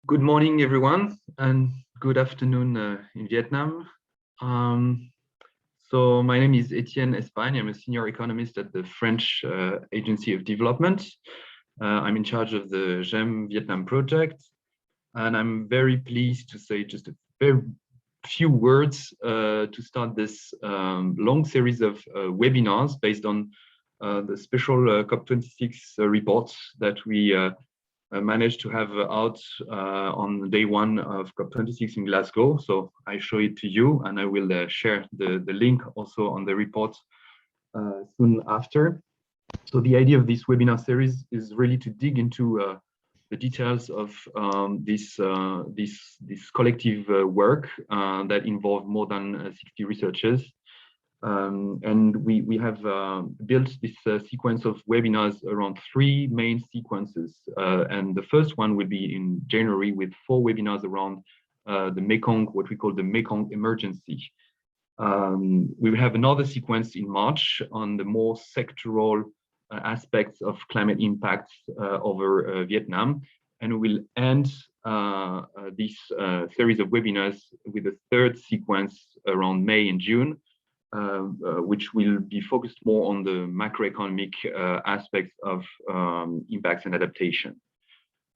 Good morning, everyone, and good afternoon in Vietnam. So my name is Etienne Espagne. I'm a senior economist at the French Agency of Development. I'm in charge of the GEM Vietnam project, and I'm very pleased to say just a very few words to start this long series of webinars based on the special COP26 report that we managed to have out on day one of COP26 in Glasgow. So I show it to you, and I will share the link also on the report soon after. So the idea of this webinar series is really to dig into the details of this collective work that involved more than 60 researchers. And we have built this sequence of webinars around three main sequences. And the first one will be in January with 4 webinars around the Mekong, what we call the Mekong emergency. We will have another sequence in March on the more sectoral aspects of climate impacts over Vietnam. And we will end this series of webinars with a third sequence around May and June, which will be focused more on the macroeconomic aspects of impacts and adaptation.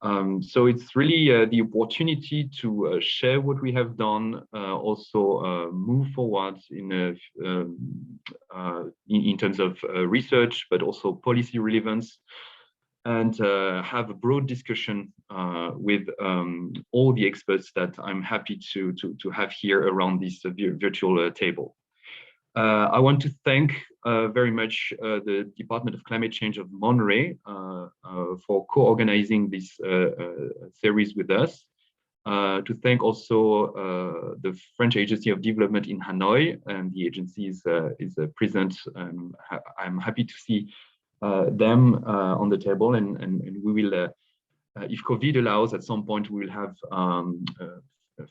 So it's really the opportunity to share what we have done, also move forward in terms of research, but also policy relevance, and have a broad discussion with all the experts that I'm happy to have here around this virtual table. I want to thank very much the Department of Climate Change of Monterey for co-organizing this series with us. To thank also the French Agency of Development in Hanoi, and the agency is present. I'm happy to see them on the table, and we will, if COVID allows, at some point we will have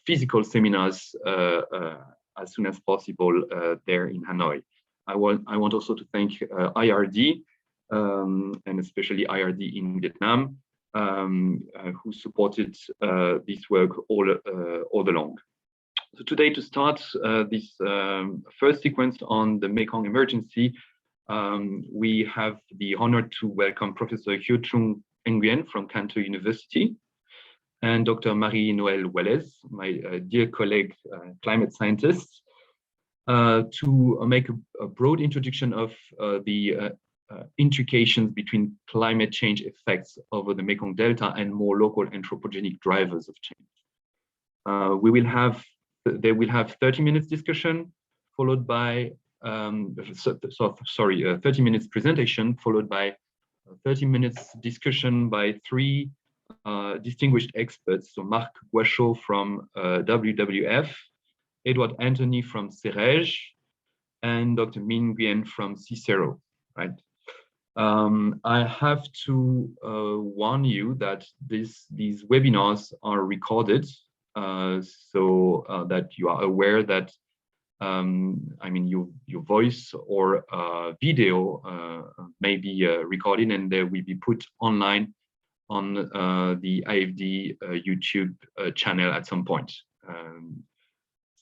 physical seminars as soon as possible there in Hanoi. I want also to thank IRD, and especially IRD in Vietnam, who supported this work all along. So today, to start this first sequence on the Mekong emergency, we have the honor to welcome Professor Hieu Trung Nguyen from Tho University, and Dr. Marie-Noelle Woillez, my dear colleague, climate scientist, to make a broad introduction of the intrications between climate change effects over the Mekong Delta and more local anthropogenic drivers of change. They will have 30 minutes discussion, followed by 30 minutes presentation, followed by 30 minutes discussion by 3 distinguished experts. So Marc Guachot from WWF, Edward Anthony from CEREJ, and Dr. Minh Nguyen from Cicero, right? I have to warn you that these webinars are recorded, so that you are aware that I mean, your voice or video may be recorded, and they will be put online on the IFD YouTube channel at some point.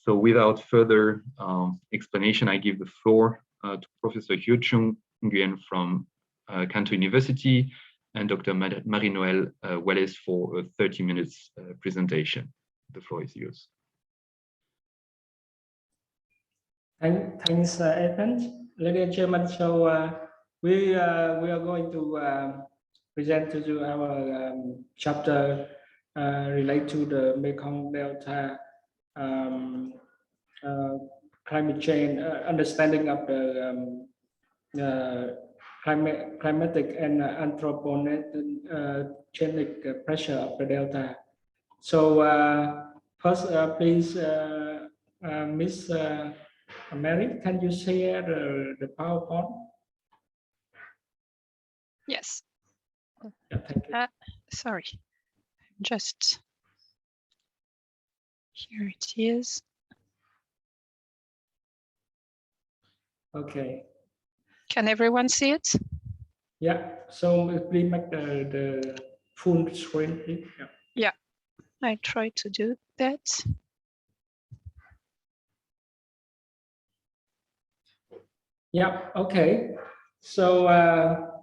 So without further explanation, I give the floor to Professor Hieu Trung Nguyen from Tho University and Dr. Marie-Noelle Woillez for a 30 minutes presentation. The floor is yours. Thanks, Ethan. Ladies and gentlemen, so we are going to present to you our chapter related to the Mekong Delta climate change, understanding of the climatic and anthropogenic pressure of the Delta. So first, please, Miss Mary, can you share the PowerPoint? Yes. Yeah, thank you. Sorry, just here it is. Okay. Can everyone see it? Yeah. So please make the full screen, please. Yeah. I try to do that. Yeah, okay. So our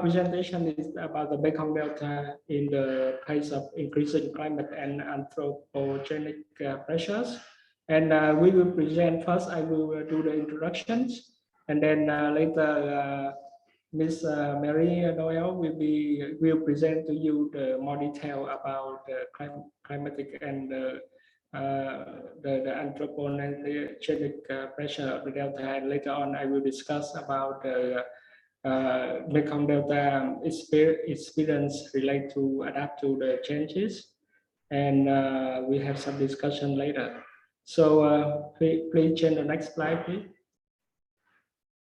presentation is about the Mekong Delta in the face of increasing climate and anthropogenic pressures. And we will present first, I will do the introductions, and then later Ms. Marie-Noelle will present to you the more detail about the climatic and the anthropogenic pressure of the delta. And later on, I will discuss about the Mekong Delta experience related to adapt to the changes, and we have some discussion later. So please change the next slide, please.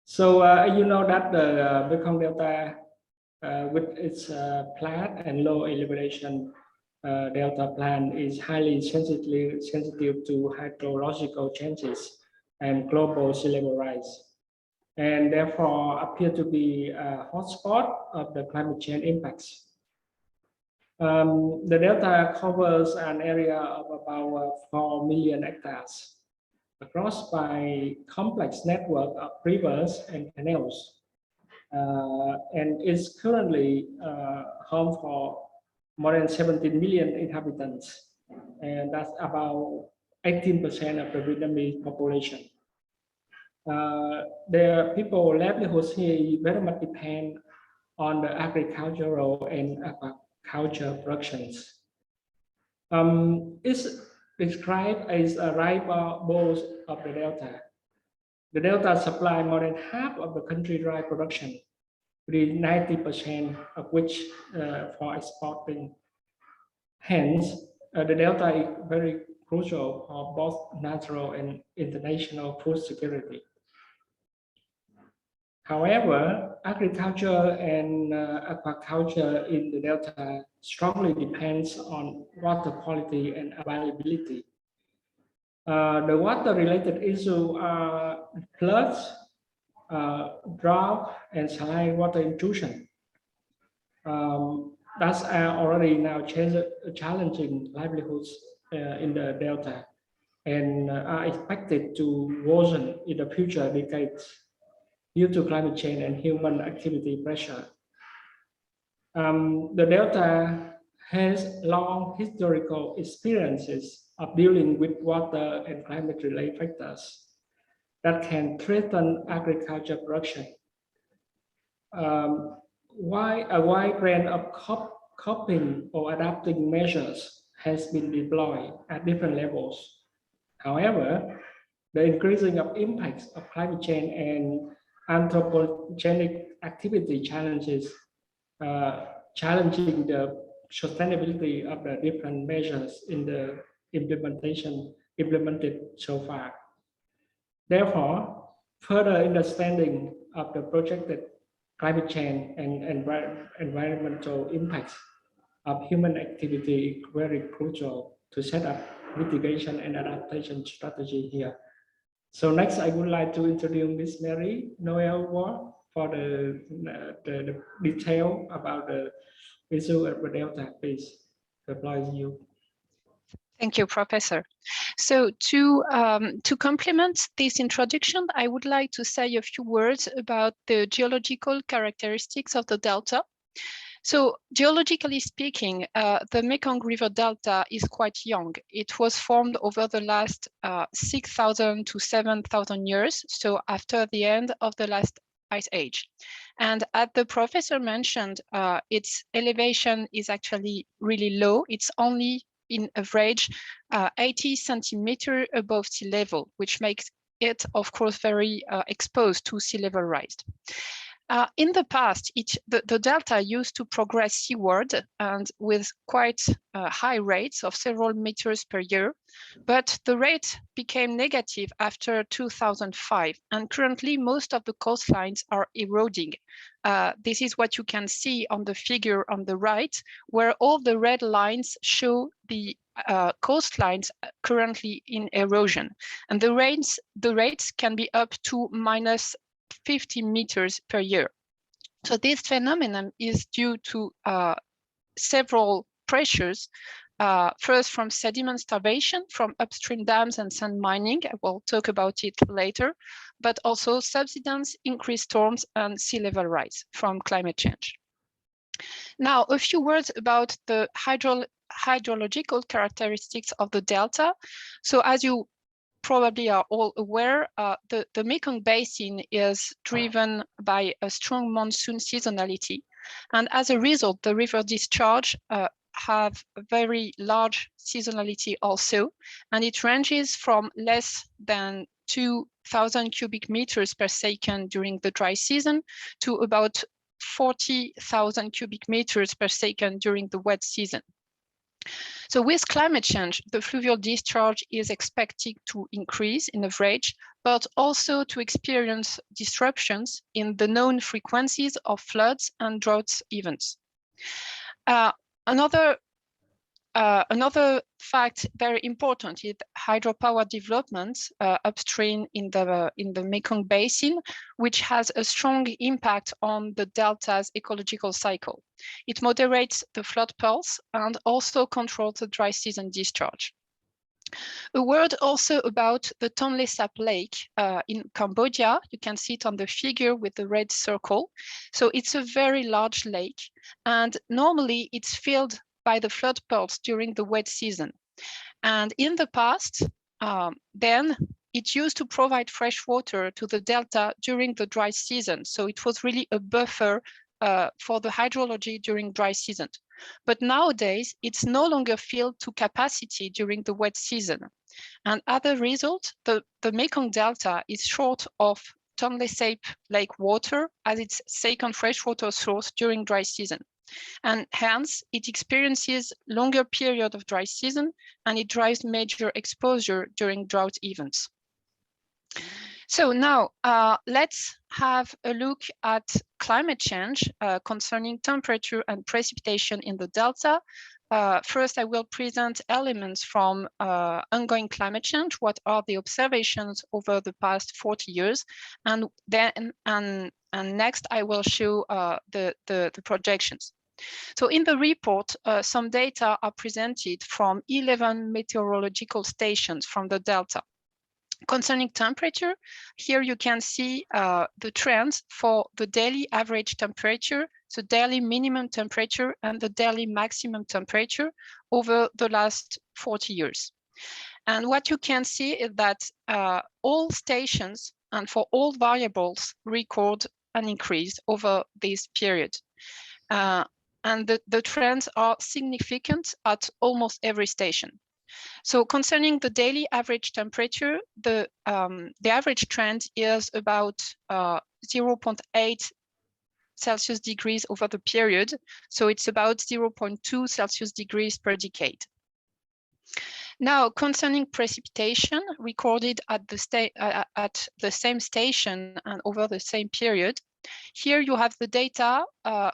So you know that the Mekong Delta, with its flat and low elevation delta plan, is highly sensitive to hydrological changes and global sea level rise, and therefore appear to be a hotspot of the climate change impacts. The delta covers an area of about 4 million hectares, across by complex network of rivers and canals, and is currently home for more than 17 million inhabitants, and that's about 18% of the Vietnamese population. The people livelihoods here very much depend on the agricultural and aquaculture productions. It's described as a rival both of the delta. The delta supply more than half of the country dry production, with 90% of which for exporting. Hence, the delta is very crucial for both national and international food security. However, agriculture and aquaculture in the delta strongly depends on water quality and availability. The water-related issues are floods, drought, and saline water intrusion. That's already now challenging livelihoods in the delta, and are expected to worsen in the future decades due to climate change and human activity pressure. The delta has long historical experiences of dealing with water and climate-related factors that can threaten agriculture production. Why a wide range of coping or adapting measures has been deployed at different levels. However, the increasing of impacts of climate change and anthropogenic activity challenges, challenging the sustainability of the different measures in the implemented so far. Therefore, further understanding of the projected climate change and environmental impacts of human activity is very crucial to set up mitigation and adaptation strategy here. So next, I would like to introduce Ms. Marie-Noelle Woillez for the detail about the issue of the delta. Please, the floor is you. Thank you, Professor. So to complement this introduction, I would like to say a few words about the geological characteristics of the delta. So geologically speaking, the Mekong River Delta is quite young. It was formed over the last 6,000 to 7,000 years, so after the end of the last ice age. And as the professor mentioned, its elevation is actually really low. It's only in average 80 centimeters above sea level, which makes it, of course, very exposed to sea level rise. In the past, the delta used to progress seaward and with quite high rates of several meters per year, but the rate became negative after 2005, and currently most of the coastlines are eroding. This is what you can see on the figure on the right, where all the red lines show the coastlines currently in erosion, and the rates can be up to minus 50 meters per year. So this phenomenon is due to several pressures, first from sediment starvation from upstream dams and sand mining. I will talk about it later, but also subsidence, increased storms, and sea level rise from climate change. Now, a few words about the hydrological characteristics of the delta. So as you probably are all aware, the Mekong Basin is driven by a strong monsoon seasonality. And as a result, the river discharge have a very large seasonality also, and it ranges from less than 2,000 cubic meters per second during the dry season to about 40,000 cubic meters per second during the wet season. So with climate change, the fluvial discharge is expected to increase in average, but also to experience disruptions in the known frequencies of floods and drought events. Another fact very important is hydropower development upstream in the Mekong Basin, which has a strong impact on the delta's ecological cycle. It moderates the flood pulse and also controls the dry season discharge. A word also about the Tonle Sap Lake in Cambodia. You can see it on the figure with the red circle. So it's a very large lake, and normally it's filled by the flood pulse during the wet season. And in the past, then it used to provide fresh water to the delta during the dry season. So it was really a buffer for the hydrology during dry season. But nowadays, it's no longer filled to capacity during the wet season. And as a result, the Mekong Delta is short of Tonle Sap Lake water as its second freshwater source during dry season. And hence, it experiences longer period of dry season, and it drives major exposure during drought events. So now let's have a look at climate change concerning temperature and precipitation in the delta. First, I will present elements from ongoing climate change. What are the observations over the past 40 years? And then, and next, I will show the projections. So in the report, some data are presented from 11 meteorological stations from the delta. Concerning temperature, here you can see the trends for the daily average temperature, the daily minimum temperature, and the daily maximum temperature over the last 40 years. And what you can see is that all stations and for all variables record an increase over this period. And the trends are significant at almost every station. So concerning the daily average temperature, the average trend is about 0.8 Celsius degrees over the period. So it's about 0.2 Celsius degrees per decade. Now, concerning precipitation recorded at the same station and over the same period, here you have the data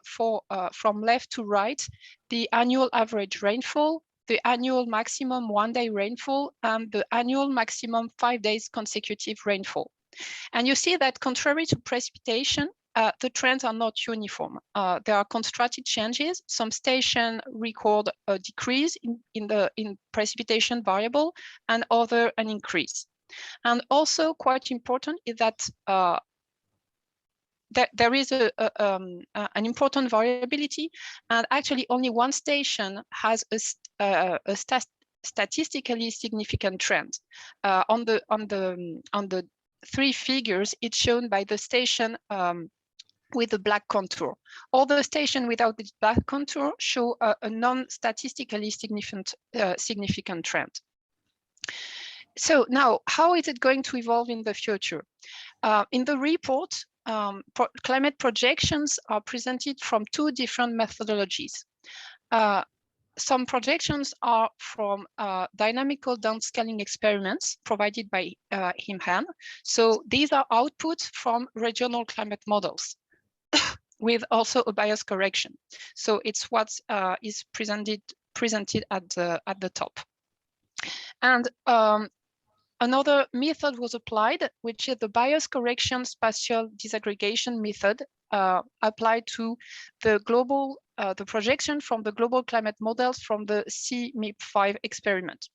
from left to right, the annual average rainfall, the annual maximum one-day rainfall, and the annual maximum 5 days consecutive rainfall. And you see that contrary to precipitation, the trends are not uniform. There are contrasted changes. Some stations record a decrease in precipitation variable, and other an increase. And also quite important is that there is an important variability, and actually only one station has a statistically significant trend. On the three figures, it's shown by the station with the black contour. All the stations without this black contour show a non-statistically significant trend. So now, how is it going to evolve in the future? In the report, climate projections are presented from two different methodologies. Some projections are from dynamical downscaling experiments provided by Hieu Trung. So these are outputs from regional climate models with also a bias correction. So it's what is presented at the top. And another method was applied, which is the bias correction spatial disaggregation method applied to the global the projection from the global climate models from the CMIP5 experiment.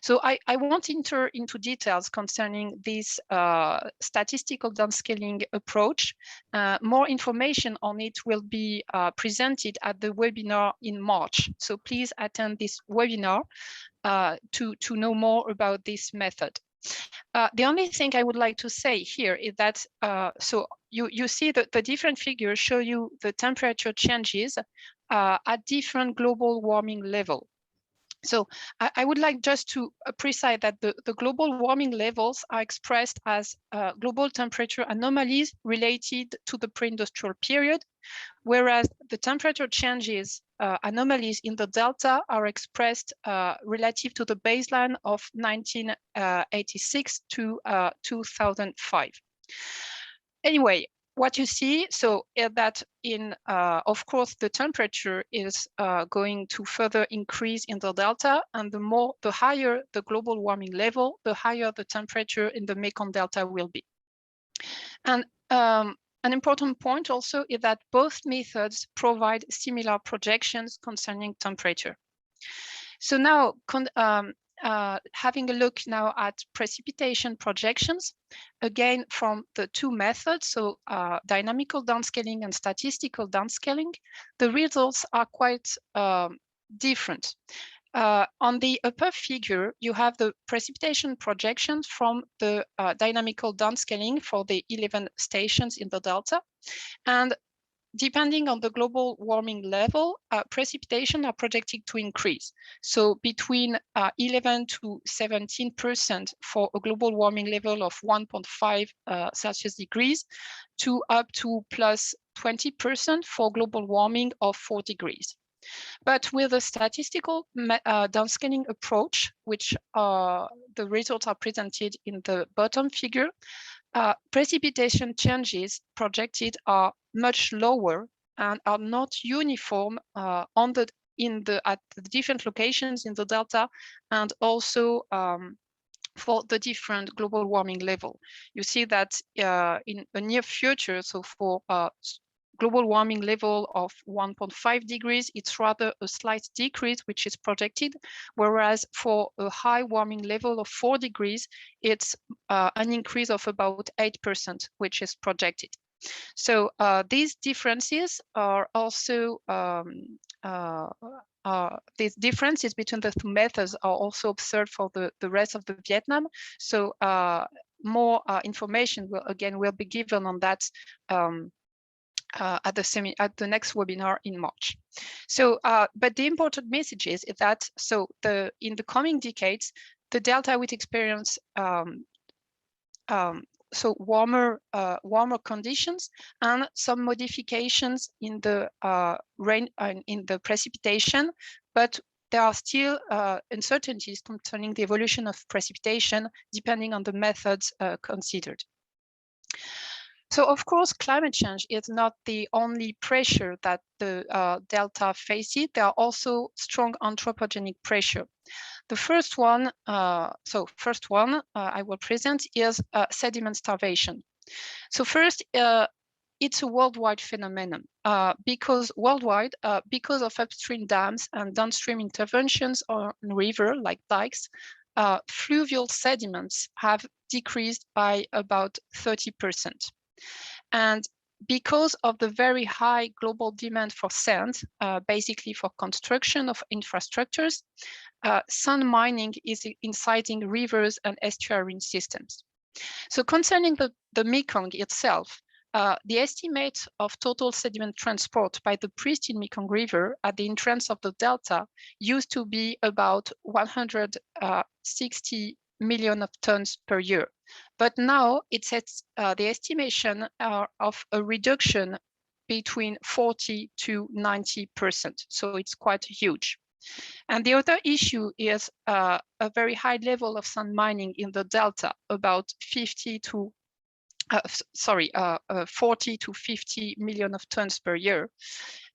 So I won't enter into details concerning this statistical downscaling approach. More information on it will be presented at the webinar in March. So please attend this webinar to know more about this method. The only thing I would like to say here is that, so you see that the different figures show you the temperature changes at different global warming level. So I would like just to precise that the global warming levels are expressed as global temperature anomalies related to the pre-industrial period, whereas the temperature changes anomalies in the delta are expressed relative to the baseline of 1986 to 2005. Anyway, what you see, so that in, of course, the temperature is going to further increase in the delta, and the higher the global warming level, the higher the temperature in the Mekong Delta will be. And an important point also is that both methods provide similar projections concerning temperature. So now, having a look now at precipitation projections, again from the two methods, so dynamical downscaling and statistical downscaling, the results are quite different. On the upper figure, you have the precipitation projections from the dynamical downscaling for the 11 stations in the delta. And depending on the global warming level, precipitation are projected to increase. So between 11 to 17% for a global warming level of 1.5 Celsius degrees to up to plus 20% for global warming of 4 degrees. But with a statistical downscaling approach, which the results are presented in the bottom figure, precipitation changes projected are much lower and are not uniform at the different locations in the delta, and also for the different global warming level. You see that in a near future, so for global warming level of 1.5 degrees, it's rather a slight decrease, which is projected, whereas for a high warming level of 4 degrees, it's an increase of about 8%, which is projected. So these differences are also, these differences between the two methods are also observed for the rest of the Vietnam. So more information will be given on that at the next webinar in March. So, but the important message is that in the coming decades, the Delta will experience warmer conditions and some modifications in the rain and in the precipitation, but there are still uncertainties concerning the evolution of precipitation depending on the methods considered. So, of course, climate change is not the only pressure that the Delta faces. There are also strong anthropogenic pressure. The first one, I will present is sediment starvation. So first, it's a worldwide phenomenon because worldwide, because of upstream dams and downstream interventions on river like dikes, fluvial sediments have decreased by about 30%. And because of the very high global demand for sand, basically for construction of infrastructures, sand mining is inciting rivers and estuarine systems. So concerning the Mekong itself, the estimate of total sediment transport by the pristine Mekong River at the entrance of the Delta used to be about 160 million of tons per year. But now it's at the estimation of a reduction between 40 to 90%. So it's quite huge. And the other issue is a very high level of sand mining in the Delta, about 40 to 50 million of tons per year.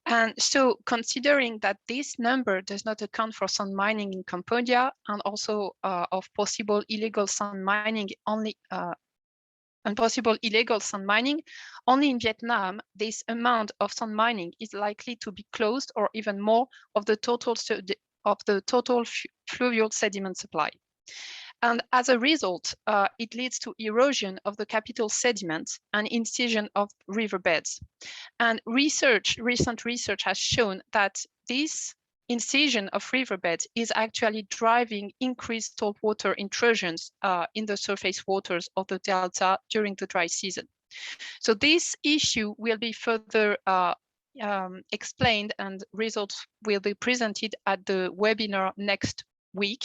And so considering that this number does not account for sand mining in Cambodia and also of possible illegal sand mining only and possible illegal sand mining, only in Vietnam, this amount of sand mining is likely to be closed or even more of the total fluvial sediment supply. And as a result, it leads to erosion of the capital sediment and incision of riverbeds. And recent research has shown that this incision of riverbeds is actually driving increased saltwater intrusions in the surface waters of the delta during the dry season. So this issue will be further explained, and results will be presented at the webinar next week.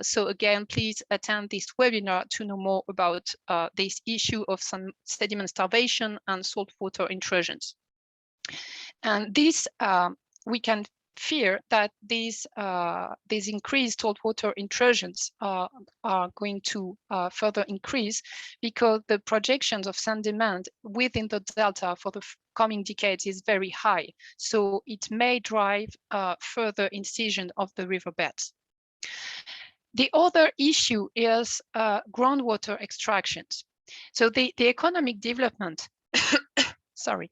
So again, please attend this webinar to know more about this issue of some sediment starvation and saltwater intrusions. And this, we can fear that these increased saltwater intrusions are going to further increase, because the projections of sand demand within the delta for the coming decades is very high. So it may drive further incision of the riverbeds. The other issue is groundwater extractions. So the economic development, sorry.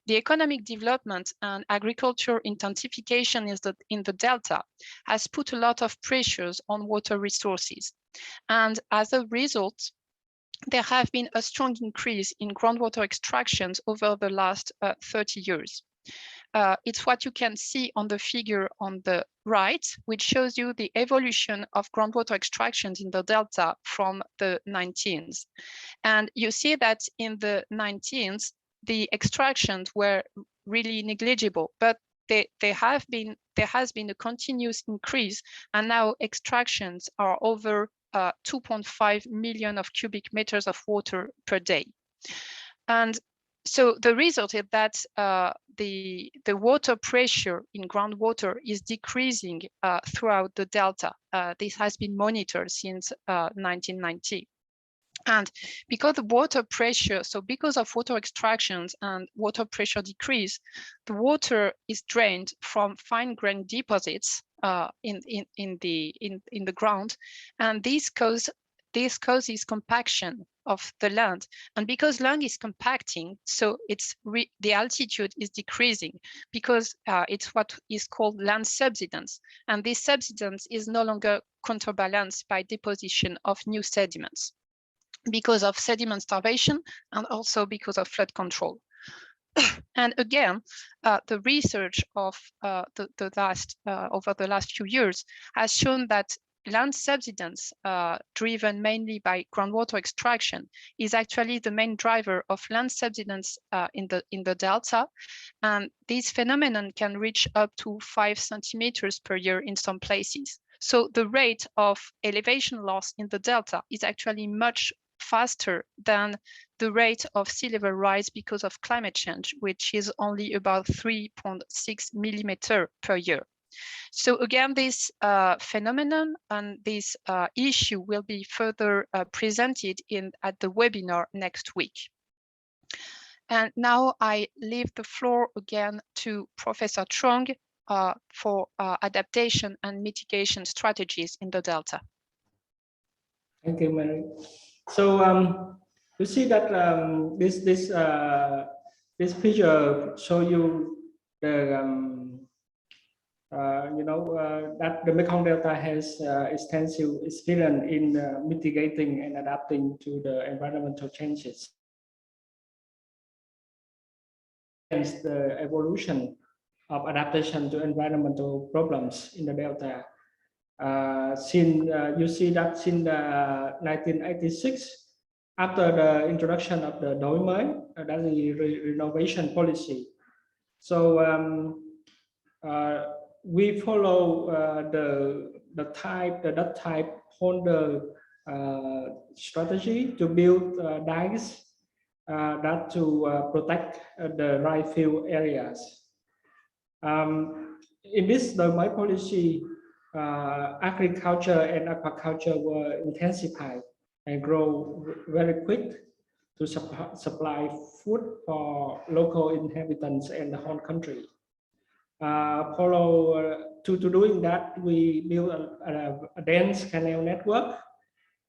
The economic development and agriculture intensification in the delta has put a lot of pressures on water resources. And as a result, there have been a strong increase in groundwater extractions over the last 30 years. It's what you can see on the figure on the right, which shows you the evolution of groundwater extractions in the delta from the 19th. And you see that in the 19th, the extractions were really negligible, but there has been a continuous increase, and now extractions are over 2.5 million of cubic meters of water per day. And so the result is that the water pressure in groundwater is decreasing throughout the delta. This has been monitored since 1990. And because the water pressure, so because of water extractions and water pressure decrease, the water is drained from fine-grained deposits in the ground, and this causes compaction of the land. And because land is compacting, so the altitude is decreasing, because it's what is called land subsidence, and this subsidence is no longer counterbalanced by deposition of new sediments, because of sediment starvation and also because of flood control. And again, the research of over the last few years has shown that land subsidence, driven mainly by groundwater extraction, is actually the main driver of land subsidence in the delta. And this phenomenon can reach up to 5 centimeters per year in some places. So the rate of elevation loss in the delta is actually much faster than the rate of sea level rise because of climate change, which is only about 3.6 millimeter per year. So again, this phenomenon and this issue will be further presented at the webinar next week. And now I leave the floor again to Professor Trung for adaptation and mitigation strategies in the delta. Thank you, Mary. So you see that this picture show you the that the Mekong Delta has extensive experience in mitigating and adapting to the environmental changes. Hence, the evolution of adaptation to environmental problems in the Delta. You see that since 1986, after the introduction of the Đổi mới, that is the renovation policy. So we follow the type holder strategy to build dikes that to protect the right field areas. In this Đổi mới policy, agriculture and aquaculture were intensified and grow very quick to supply food for local inhabitants and the whole country. To doing that, we built a dense canal network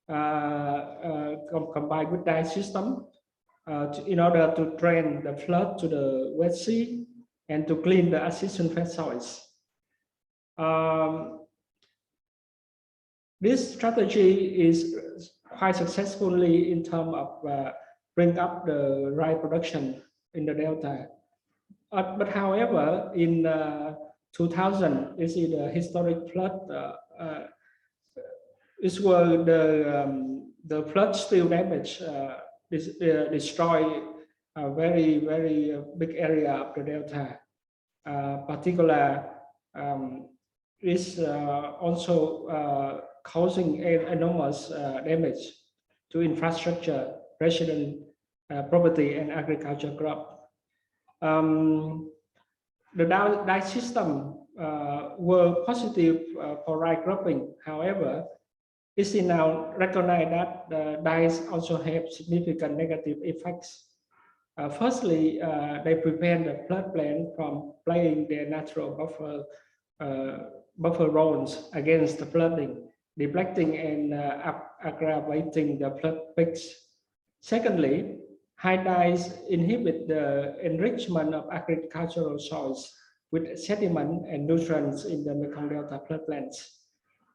combined with dye system in order to drain the flood to the Wet Sea and to clean the adjacent fat soils. This strategy is quite successfully in terms of bring up the rice production in the Delta. But however, in 2000, you see the historic flood. This was the flood still damage, destroy a very big area of the Delta. Particular is also causing enormous damage to infrastructure, resident property, and agriculture crop. The dye system were positive for rice cropping. However, it's now recognized that the dyes also have significant negative effects. Firstly, they prevent the floodplain from playing their natural buffer roles against the flooding, deflecting and aggravating the flood peaks. Secondly, high dyes inhibit the enrichment of agricultural soils with sediment and nutrients in the Mekong Delta floodplains.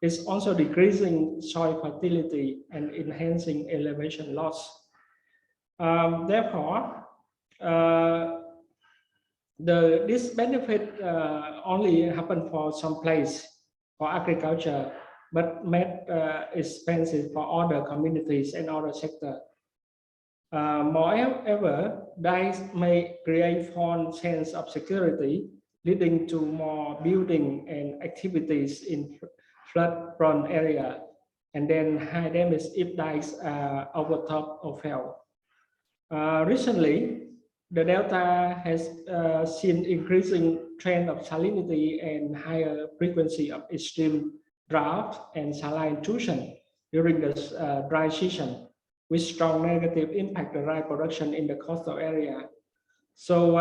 It's also decreasing soil fertility and enhancing elevation loss. Therefore, this benefit only happen for some place for agriculture, but made expensive for other communities and other sectors. Moreover, dyes may create false sense of security, leading to more building and activities in flood-prone area, and then high damage if dyes are overtopped or fail. Recently, the Delta has seen increasing trend of salinity and higher frequency of extreme drought and saline intrusion during the dry season, with strong negative impact on rice production in the coastal area. So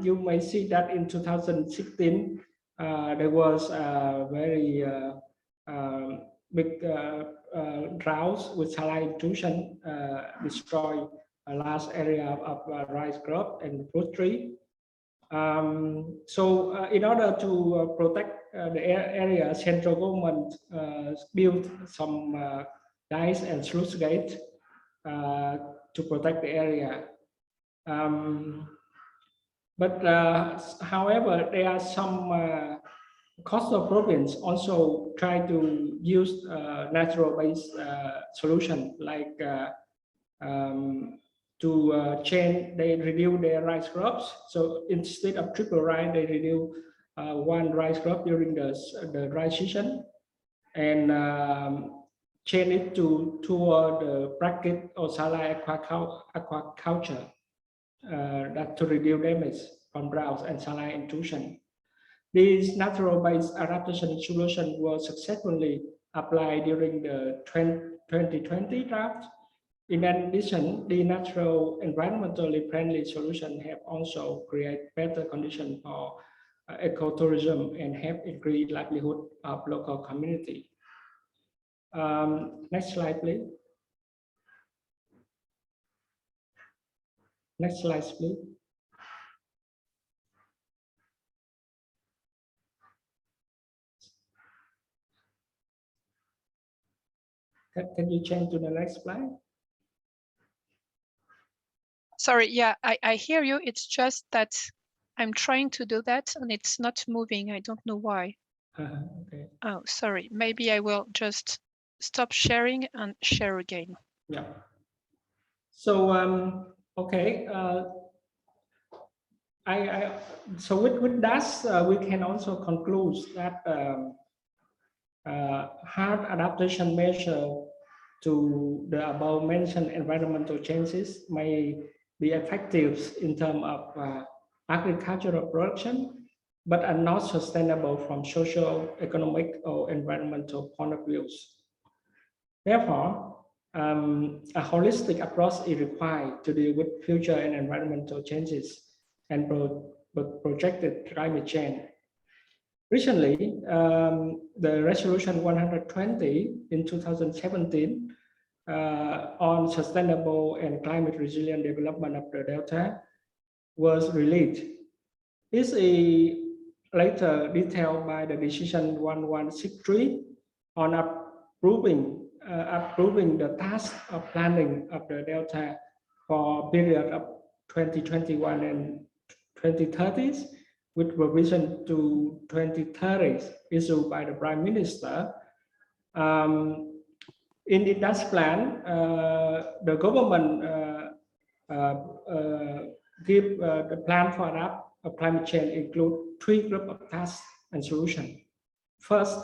you may see that in 2016, there was a very big drought with saline intrusion, destroy a large area of rice crop and fruit tree. So in order to protect the area, central government built some dyes and sluice gate to protect the area. However, there are some coastal province also try to use natural-based solution, like to change, they reduce their rice crops. So instead of triple rice, they reduce one rice crop during the dry season, and change it toward the bracket or saline aquaculture that to reduce damage from drought and saline intrusion. These natural-based adaptation solutions were successfully applied during the 2020 drought. In addition, the natural environmentally friendly solutions have also created better conditions for ecotourism and have increased livelihood of local community. Next slide, please. Next slide, please. Can you change to the next slide? Sorry, yeah, I hear you. It's just that I'm trying to do that and it's not moving. I don't know why. Okay. Oh, sorry. Maybe I will just stop sharing and share again. Yeah. So, okay. So with that, we can also conclude that hard adaptation measure to the above mentioned environmental changes may be effective in terms of agricultural production, but are not sustainable from social, economic, or environmental point of views. Therefore, a holistic approach is required to deal with future and environmental changes and projected climate change. Recently, the Resolution 120 in 2017 on sustainable and climate resilient development of the Delta was released. This is later detailed by the decision 1163 on approving the task of planning of the Delta for period of 2021 and 2030s, with revision to 2030s issued by the Prime Minister. In the task plan, the government give the plan for adapt of climate change include 3 groups of tasks and solutions. First,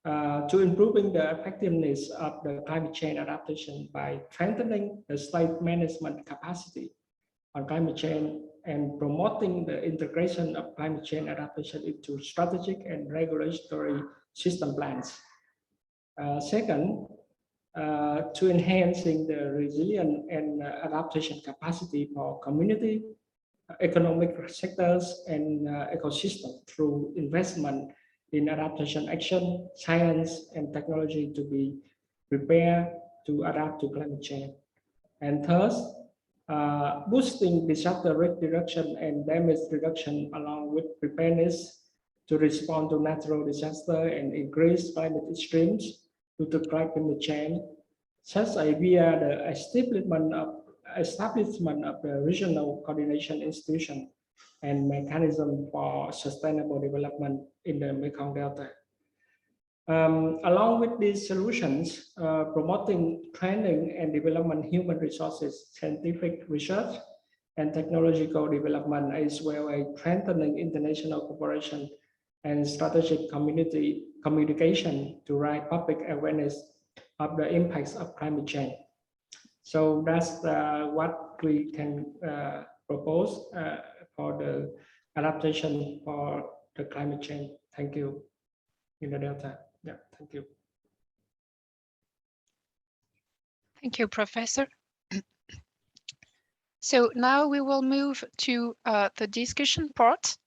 to improving the effectiveness of the climate change adaptation by strengthening the state management capacity on climate change and promoting the integration of climate change adaptation into strategic and regulatory system plans. Second, to enhancing the resilient and adaptation capacity for community, economic sectors, and ecosystem through investment in adaptation action, science, and technology to be prepared to adapt to climate change. And third, boosting disaster risk reduction and damage reduction along with preparedness to respond to natural disaster and increase climate extremes due to climate change, such as via the establishment of the regional coordination institution and mechanism for sustainable development in the Mekong Delta. Along with these solutions, promoting training and development human resources, scientific research, and technological development, as well as strengthening international cooperation and strategic communication to raise public awareness of the impacts of climate change. So that's what we can propose for the adaptation for the climate change. Thank you. In the Delta. Yeah, thank you. Thank you, Professor. So now we will move to the discussion part.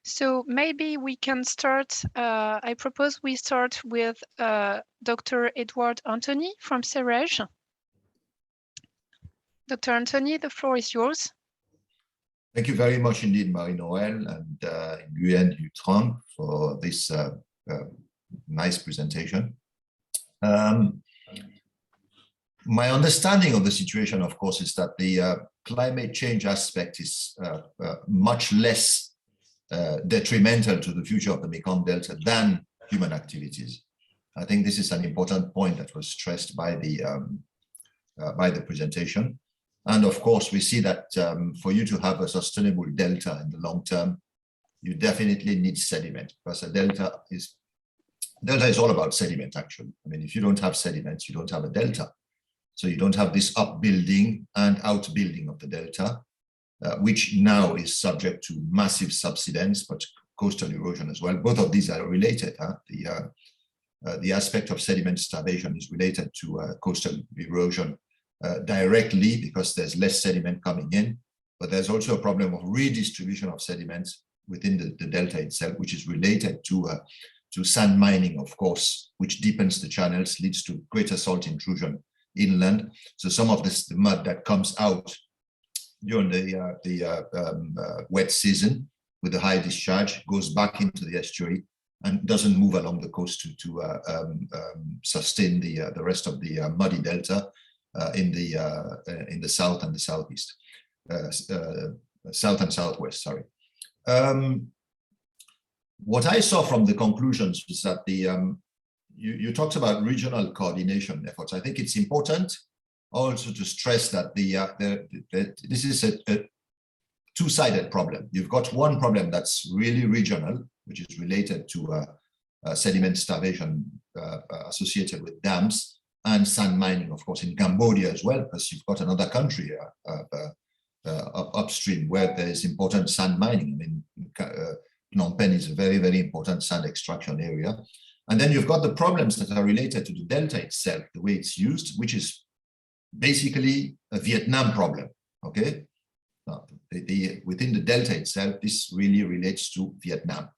So maybe we can start, I propose we start with Dr. Edward Anthony from CEREG. Dr. Anthony, the floor is yours. Thank you very much indeed, Marie-Noelle and Nguyen Hieu Trung for this nice presentation. My understanding of the situation, of course, is that the climate change aspect is much less detrimental to the future of the Mekong Delta than human activities. I think this is an important point that was stressed by the presentation. And of course, we see that for you to have a sustainable delta in the long term, you definitely need sediment, because a delta is all about sediment, actually. I mean, if you don't have sediments, you don't have a delta. So you don't have this upbuilding and outbuilding of the delta, which now is subject to massive subsidence, but coastal erosion as well. Both of these are related. The aspect of sediment starvation is related to coastal erosion directly because there's less sediment coming in, but there's also a problem of redistribution of sediments within the delta itself, which is related to sand mining, of course, which deepens the channels, leads to greater salt intrusion inland. So some of this, the mud that comes out during the wet season with the high discharge goes back into the estuary and doesn't move along the coast to sustain the rest of the muddy delta in the south and the southeast, south and southwest. Sorry. What I saw from the conclusions was that you talked about regional coordination efforts. I think it's important also to stress that this is a two-sided problem. You've got one problem that's really regional, which is related to sediment starvation associated with dams and sand mining, of course, in Cambodia as well, because you've got another country upstream where there is important sand mining. I mean, Phnom Penh is a very, very important sand extraction area. And then you've got the problems that are related to the delta itself, the way it's used, which is basically a Vietnam problem, okay? Now, within the delta itself, this really relates to Vietnam.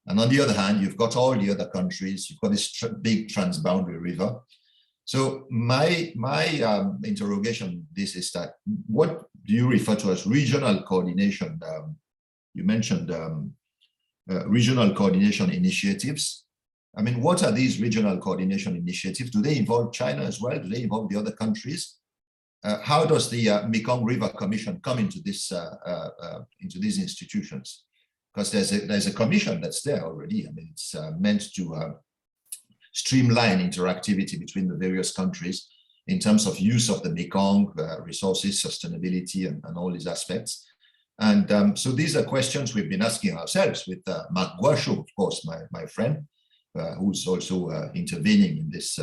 And on the other hand, you've got all the other countries, you've got this big transboundary river. So my interrogation this is that what do you refer to as regional coordination? You mentioned regional coordination initiatives. I mean, what are these regional coordination initiatives? Do they involve China as well? Do they involve the other countries? How does the Mekong River Commission come into this into these institutions? Because there's a commission that's there already. I mean, it's meant to streamline interactivity between the various countries in terms of use of the Mekong, resources, sustainability, and all these aspects. And so these are questions we've been asking ourselves with Marc Guacho, of course, my friend, who's also intervening in this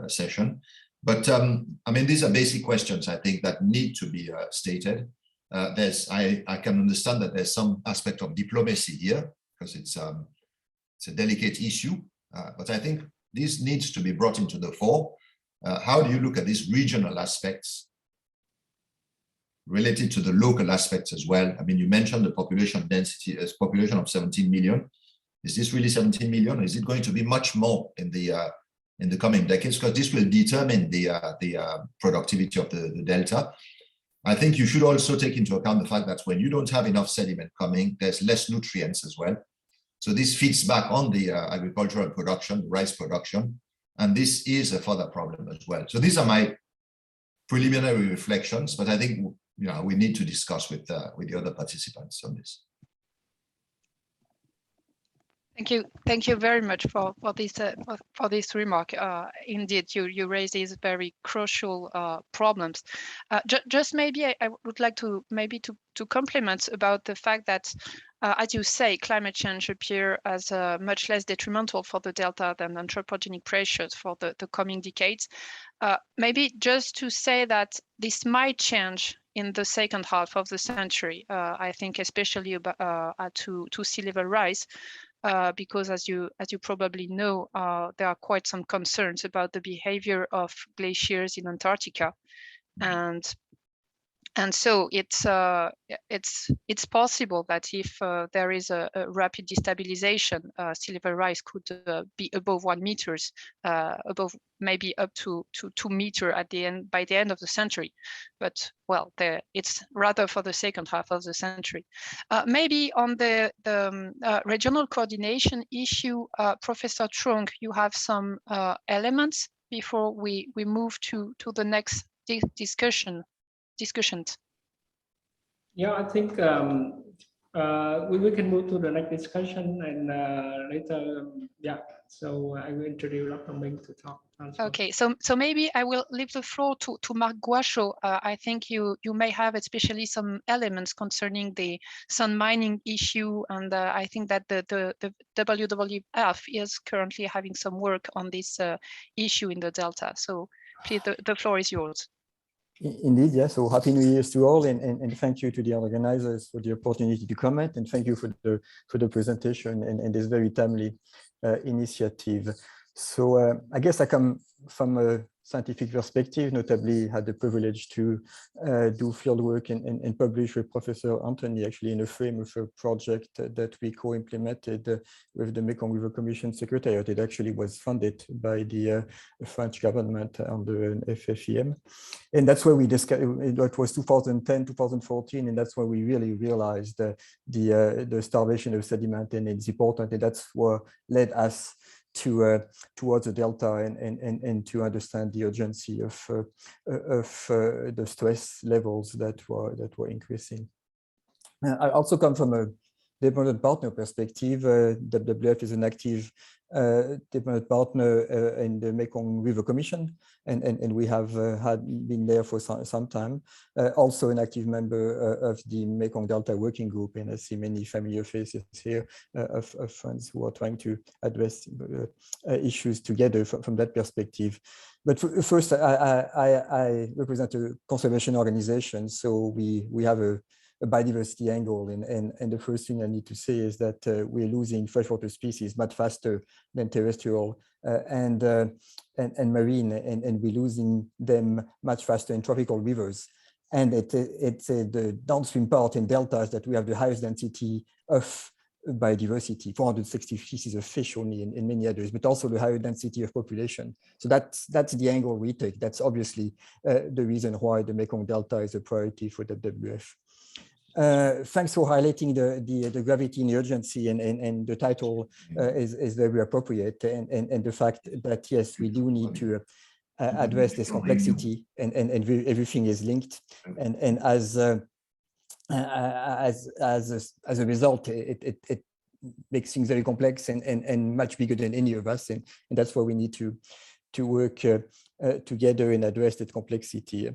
session. But I mean, these are basic questions, I think, that need to be stated. I can understand that there's some aspect of diplomacy here, because it's a delicate issue, but I think this needs to be brought into the fore. How do you look at these regional aspects related to the local aspects as well? I mean, you mentioned the population density as population of 17 million. Is this really 17 million? Is it going to be much more in the coming decades? Because this will determine the productivity of the delta. I think you should also take into account the fact that when you don't have enough sediment coming, there's less nutrients as well. So this feeds back on the agricultural production, the rice production, and this is a further problem as well. So these are my preliminary reflections, but I think we need to discuss with the other participants on this. Thank you very much for this remark. Indeed, you raise these very crucial problems. Just maybe I would like to complement about the fact that, as you say, climate change appear as much less detrimental for the delta than anthropogenic pressures for the coming decades. Maybe just to say that this might change in the second half of the century. I think especially about to sea level rise. Because as you probably know, there are quite some concerns about the behavior of glaciers in Antarctica, and so it's possible that if there is a rapid destabilization, sea level rise could be above 1 meters, above maybe up to 2 meters by the end of the century. But well, it's rather for the second half of the century. Maybe on the regional coordination issue, Professor Trung, you have some elements before we move to the next discussions. Yeah, I think we can move to the next discussion, and later, so I will introduce Dr. Ming to talk. Okay, so maybe I will leave the floor to Marc Guacho. I think you may have especially some elements concerning the sun mining issue, and I think that the WWF is currently having some work on this issue in the Delta. So please, the floor is yours. Indeed, yes. So happy New Year to all, and thank you to the organizers for the opportunity to comment, and thank you for the presentation and this very timely initiative. So I guess I come from a scientific perspective, notably had the privilege to do field work and publish with Professor Anthony, actually in a frame of a project that we co-implemented with the Mekong River Commission Secretariat. It actually was funded by the French government under an FFEM. And that's where we discussed, it was 2010, 2014, and that's where we really realized the starvation of sediment, and it's important, and that's what led us towards the delta and to understand the urgency of the stress levels that were increasing. I also come from a development partner perspective. WWF is an active development partner in the Mekong River Commission, and we have been there for some time. Also an active member of the Mekong Delta Working Group, and I see many familiar faces here of friends who are trying to address issues together from that perspective. But first, I represent a conservation organization, so we have a biodiversity angle, and the first thing I need to say is that we're losing freshwater species much faster than terrestrial and marine, and we're losing them much faster in tropical rivers. And it's the downstream part in deltas that we have the highest density of biodiversity, 460 species of fish only in many others, but also the higher density of population. So that's the angle we take. That's obviously the reason why the Mekong Delta is a priority for the WWF. Thanks for highlighting the gravity and the urgency, and the title is very appropriate, and the fact that yes, we do need to address this complexity, and everything is linked, and as a result, it makes things very complex and much bigger than any of us, and that's why we need to work together and address that complexity.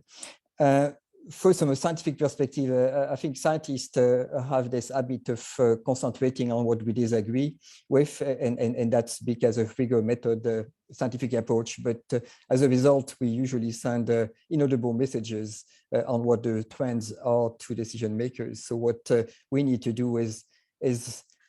First, from a scientific perspective, I think scientists have this habit of concentrating on what we disagree with, and that's because of rigor method, scientific approach. But as a result, we usually send inaudible messages on what the trends are to decision makers. So what we need to do is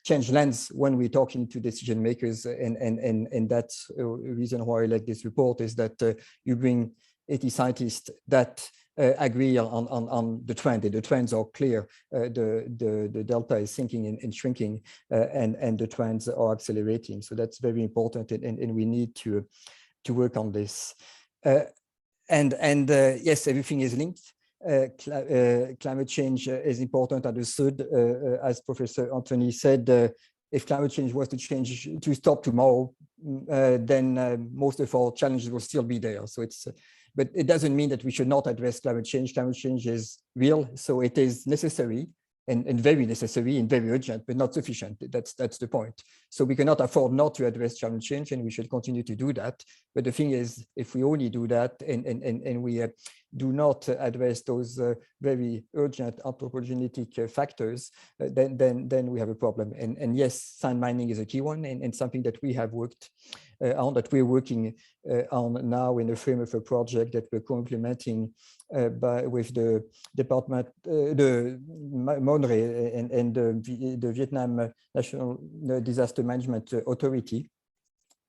change lens when we're talking to decision makers, and that's a reason why I like this report, is that you bring 80 scientists that agree on the trend, and the trends are clear. The delta is sinking and shrinking, and the trends are accelerating. So that's very important, and we need to work on this. Yes, everything is linked. Climate change is important, understood. As Professor Anthony said, if climate change was to stop tomorrow, then most of our challenges will still be there. So but it doesn't mean that we should not address climate change. Climate change is real, so it is necessary, and very necessary and very urgent, but not sufficient. That's the point. So we cannot afford not to address climate change, and we should continue to do that. But the thing is, if we only do that and we do not address those very urgent anthropogenic factors, then we have a problem. And yes, sand mining is a key one, and something that we have worked on, that we're working on now in the frame of a project that we're co-implementing with the department, the MONRE, and the Vietnam National Disaster Management Authority,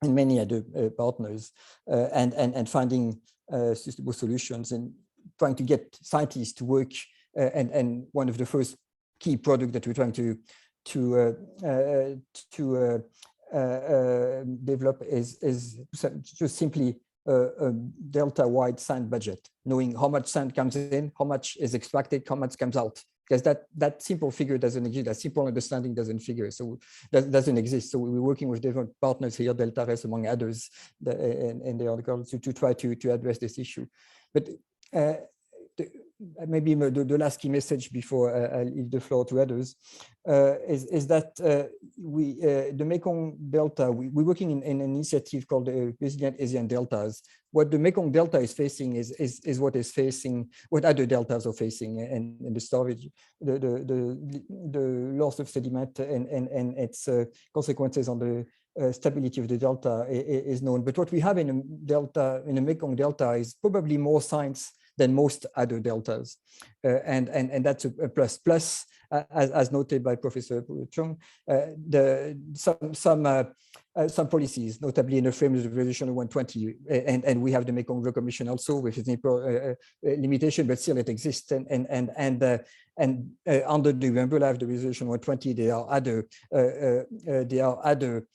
and many other partners, and finding suitable solutions, and trying to get scientists to work. And one of the first key products that we're trying to develop is just simply a delta-wide sand budget, knowing how much sand comes in, how much is extracted, how much comes out. Because that simple figure doesn't exist, that simple understanding doesn't exist. So we're working with different partners here, Delta-RES among others, and the articles to try to address this issue. But maybe the last key message before I leave the floor to others is that the Mekong Delta, we're working in an initiative called Resilient Asian Deltas. What the Mekong Delta is facing is what other deltas are facing, and the storage, the loss of sediment and its consequences on the stability of the delta is known. But what we have in the Mekong Delta is probably more science than most other deltas, and that's a plus. Plus, as noted by Professor Chung, some policies, notably in the frame of the Resolution 120, and we have the Mekong River Commission also with its limitation, but still it exists. And under the umbrella of the Resolution 120, there are other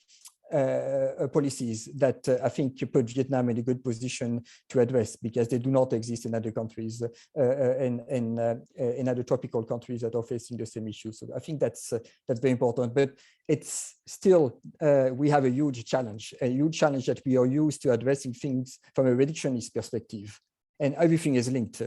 policies that I think put Vietnam in a good position to address, because they do not exist in other countries, in other tropical countries that are facing the same issue. So I think that's very important. But it's still, we have a huge challenge that we are used to addressing things from a reductionist perspective, and everything is linked.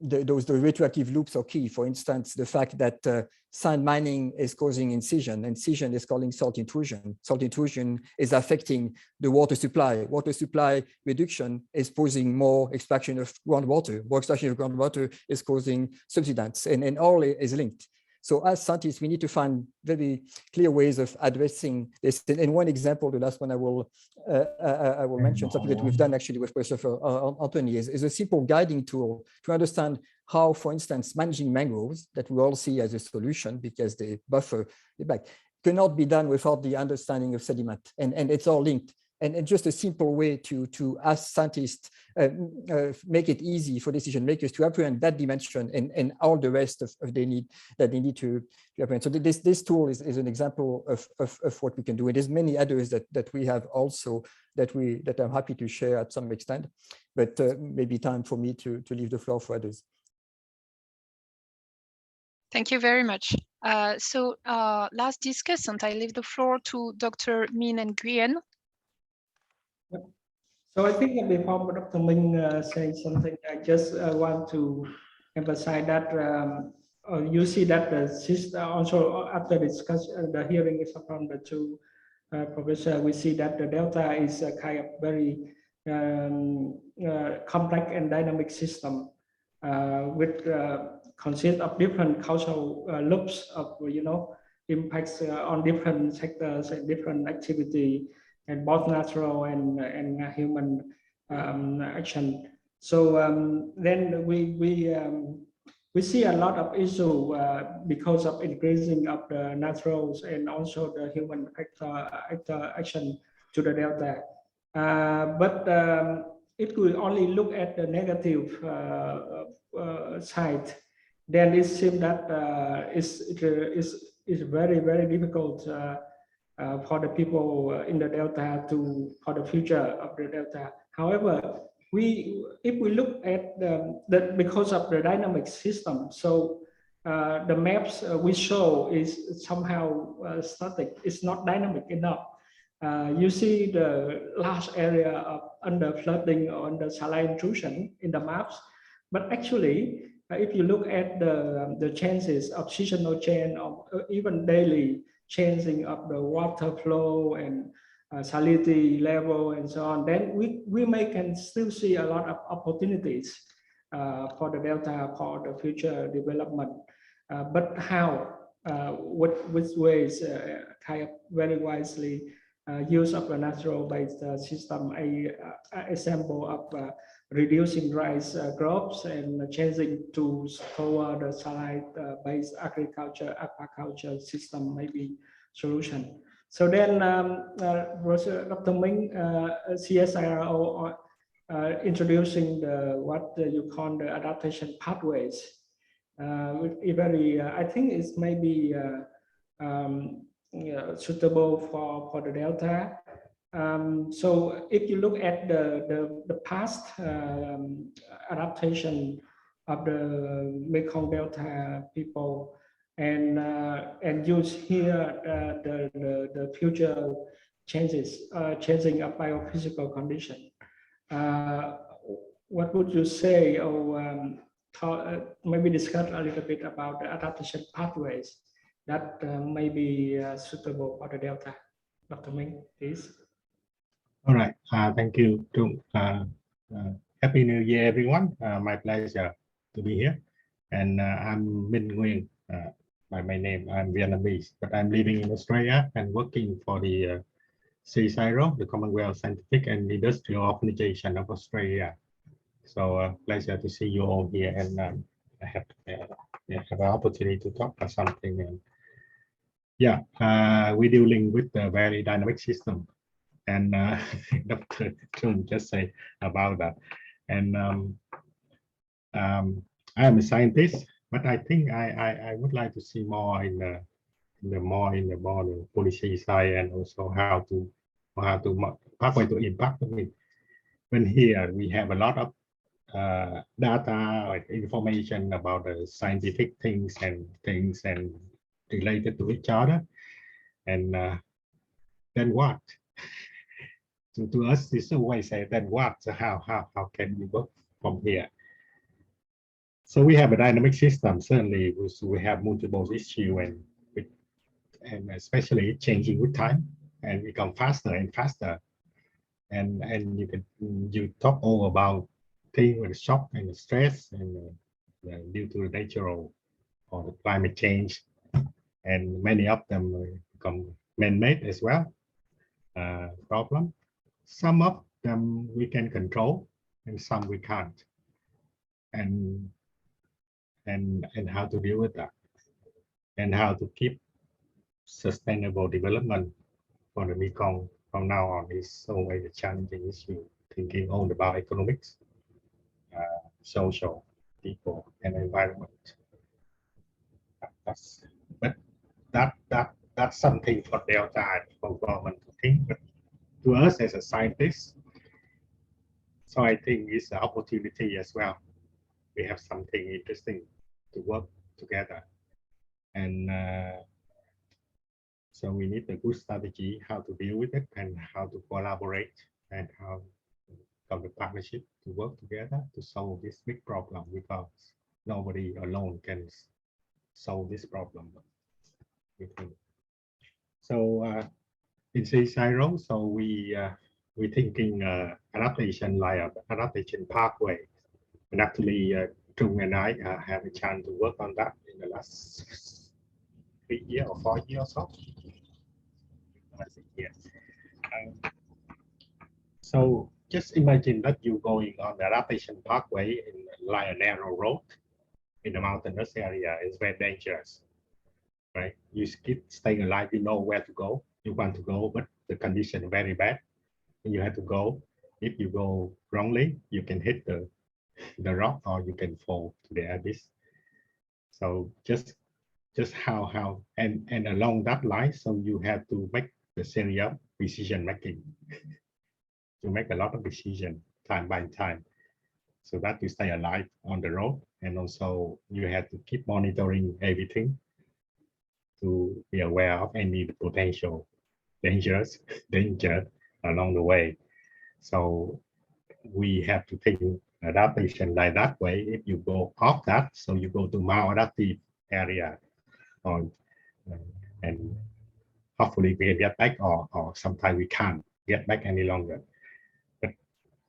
The retroactive loops are key. For instance, the fact that sand mining is causing incision. Incision is causing salt intrusion. Salt intrusion is affecting the water supply. Water supply reduction is causing more extraction of groundwater. More extraction of groundwater is causing subsidence, and all is linked. So as scientists, we need to find very clear ways of addressing this. And one example, the last one I will mention, something that we've done actually with Professor Anthony, is a simple guiding tool to understand how, for instance, managing mangroves, that we all see as a solution because they buffer the back, cannot be done without the understanding of sediment. And it's all linked. and just a simple way to as scientists make it easy for decision makers to apprehend that dimension and all the rest of they need to apprehend. So this tool is an example of what we can do. And there's many others that we have also that I'm happy to share at some extent, but maybe time for me to leave the floor for others. Thank you very much. So last discussant, I leave the floor to Dr. Min Nguyen. So I think before Dr. Minh says something, I just want to emphasize that you see that the system also after discussion, the hearing is from the two professors, we see that the delta is a kind of very complex and dynamic system which consists of different causal loops of impacts on different sectors and different activity, and both natural and human action. So then we see a lot of issue because of increasing of the naturals and also the human action to the delta. But if we only look at the negative side, then it seems that it's very, very difficult for the people in the delta for the future of the delta. However, if we look at because of the dynamic system, so the maps we show is somehow static. It's not dynamic enough. You see the large area of under flooding or under saline intrusion in the maps, but actually, if you look at the chances of seasonal change or even daily changing of the water flow and salinity level and so on, then we can still see a lot of opportunities for the delta for the future development. But how? Which ways? Kind of very wisely use of the natural-based system. A example of reducing rice crops and changing to toward the saline-based agriculture, aquaculture system may be solution. So then Dr. Minh, CSIRO, introducing what you call the adaptation pathways. I think it's maybe suitable for the delta. So if you look at the past adaptation of the Mekong Delta people and use here the future changes, changing of biophysical condition. What would you say, or maybe discuss a little bit about the adaptation pathways that may be suitable for the delta? Dr. Minh, please. All right. Thank you. Happy New Year, everyone. My pleasure to be here. And I'm Minh Nguyen by my name. I'm Vietnamese, but I'm living in Australia and working for the CSIRO, the Commonwealth Scientific and Industrial Organization of Australia. So pleasure to see you all here, and I have an opportunity to talk about something. And yeah, we're dealing with a very dynamic system, and Dr. Trung just say about that. And I am a scientist, but I think I would like to see more in the policy side, and also how to pathway to impact. I mean, when here we have a lot of data, like information about the scientific things and related to each other, and then what? To us, this always say then what? So how can we work from here? So we have a dynamic system. Certainly, we have multiple issues, and especially changing with time, and become faster and faster. And you talk all about things with shock and stress, and due to the natural or the climate change, and many of them become man-made as well. Problem. Some of them we can control, and some we can't. And how to deal with that, and how to keep sustainable development for the Mekong from now on is always a challenging issue, thinking all about economics, social, people, and environment. That's something for Delta and for government to think. But to us as a scientist, so I think it's an opportunity as well. We have something interesting to work together, and so we need a good strategy how to deal with it and how to collaborate and how of the partnership to work together to solve this big problem, because nobody alone can solve this problem. So in CSIRO, so we're thinking adaptation like adaptation pathway, and actually Trung and I have a chance to work on that in the last 3 years or 4 years or so. So just imagine that you're going on the adaptation pathway in like a narrow road in a mountainous area. It's very dangerous, right? You keep staying alive, you know where to go, you want to go, but the condition is very bad and you have to go. If you go wrongly, you can hit the rock or you can fall to the abyss. So just how and along that line, so you have to make the series of decision making. To make a lot of decisions time by time, so that you stay alive on the road, and also you have to keep monitoring everything to be aware of any potential danger along the way. So we have to think adaptation like that way. If you go off that, so you go to maladaptive area, and hopefully we can get back, or sometimes we can't get back any longer.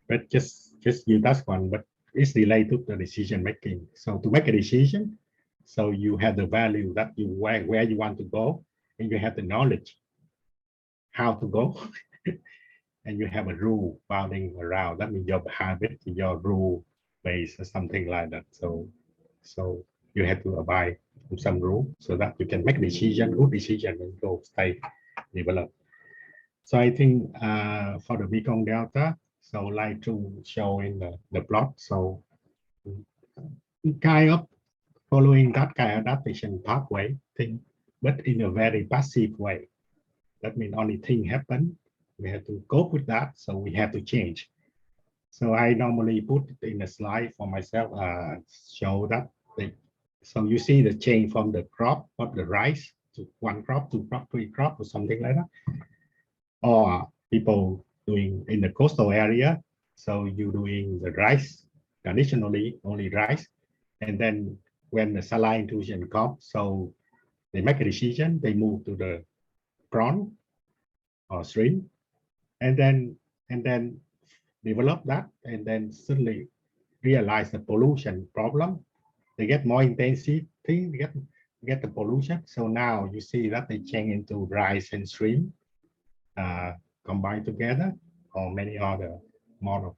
But just use that one, but it's related to the decision making. So to make a decision, so you have the value that you where you want to go, and you have the knowledge how to go, and you have a rule bounding around. That means your habit, your rule base, or something like that. So you have to abide with some rule so that you can make a decision, good decision, and go stay develop. So I think for the Mekong Delta, so like to show in the plot, so kind of following that kind of adaptation pathway thing, but in a very passive way. That means only thing happen, we have to cope with that, so we have to change. So I normally put it in a slide for myself, show that. So you see the change from the crop of the rice to 1 crop, 2 crop, 3 crop, or something like that. Or people doing in the coastal area, so you doing the rice, traditionally only rice, and then when the saline intrusion comes, so they make a decision, they move to the prawn or shrimp, and then develop that, and then suddenly realize the pollution problem. They get more intensive thing, they get the pollution. So now you see that they change into rice and shrimp combined together, or many other models.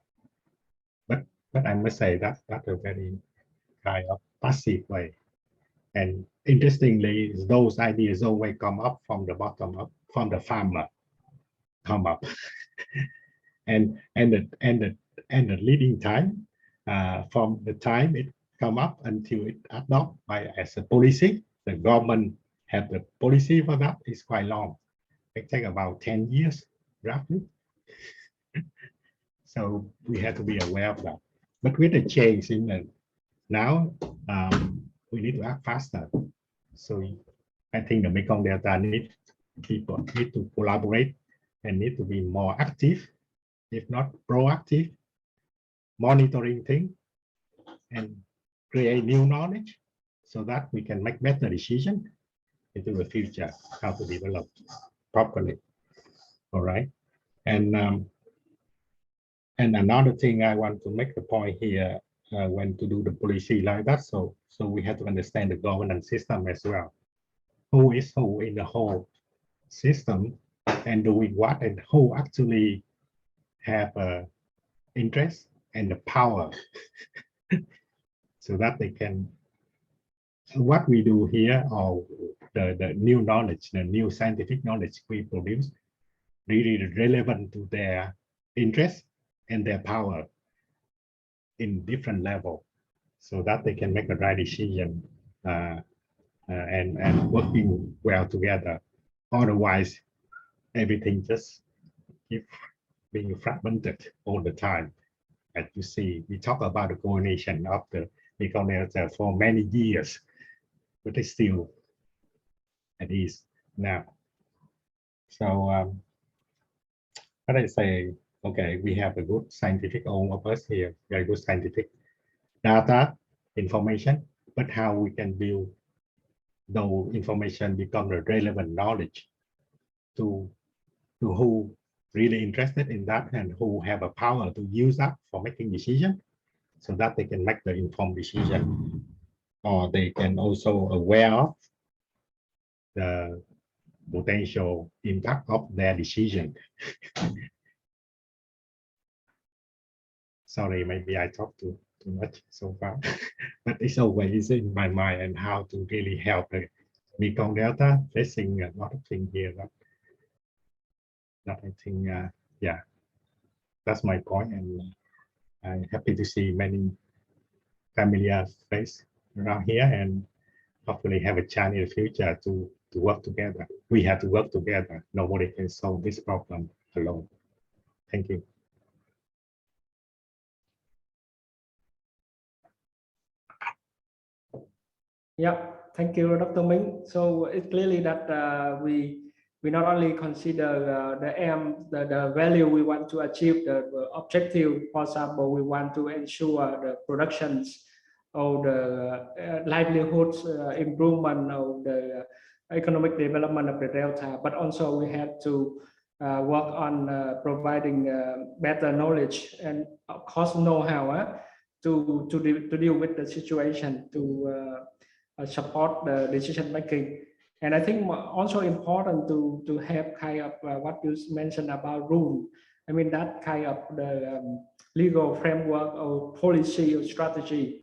But I must say that that's a very kind of passive way. And interestingly, those ideas always come up from the bottom up, from the farmer come up. and the leading time from the time it come up until it adopted by as a policy, the government have the policy for that is quite long. It takes about 10 years roughly. So we have to be aware of that. But with the change in the now, we need to act faster. So I think the Mekong Delta people need to collaborate and need to be more active, if not proactive, monitoring things and create new knowledge so that we can make better decisions into the future, how to develop properly. All right. And another thing I want to make the point here, when to do the policy like that, so we have to understand the governance system as well. Who is who in the whole system and doing what, and who actually have interest and the power so that they can, what we do here, or the new knowledge, the new scientific knowledge we produce, really relevant to their interest and their power in different level, so that they can make the right decision and working well together. Otherwise, everything just keep being fragmented all the time. As you see, we talk about the coordination of the Mekong Delta for many years, but it's still at least now. So what I say, okay, we have a good scientific, all of us here, very good scientific data, information, but how we can build those information become the relevant knowledge to who really interested in that and who have a power to use that for making decision, so that they can make the informed decision, or they can also aware of the potential impact of their decision. Sorry, maybe I talked too much so far, but it's always in my mind and how to really help the Mekong Delta. Facing a lot of things here. That I think, yeah, that's my point, and I'm happy to see many familiar faces around here, and hopefully have a chance in the future to work together. We have to work together. Nobody can solve this problem alone. Thank you. Yeah, thank you, Dr. Minh. So it's clearly that we not only consider the aim, the value we want to achieve, the objective. For example, we want to ensure the productions or the livelihoods improvement or the economic development of the Delta, but also we have to work on providing better knowledge and of course know-how to deal with the situation, to support the decision making. And I think also important to have kind of what you mentioned about rule. I mean, that kind of the legal framework or policy or strategy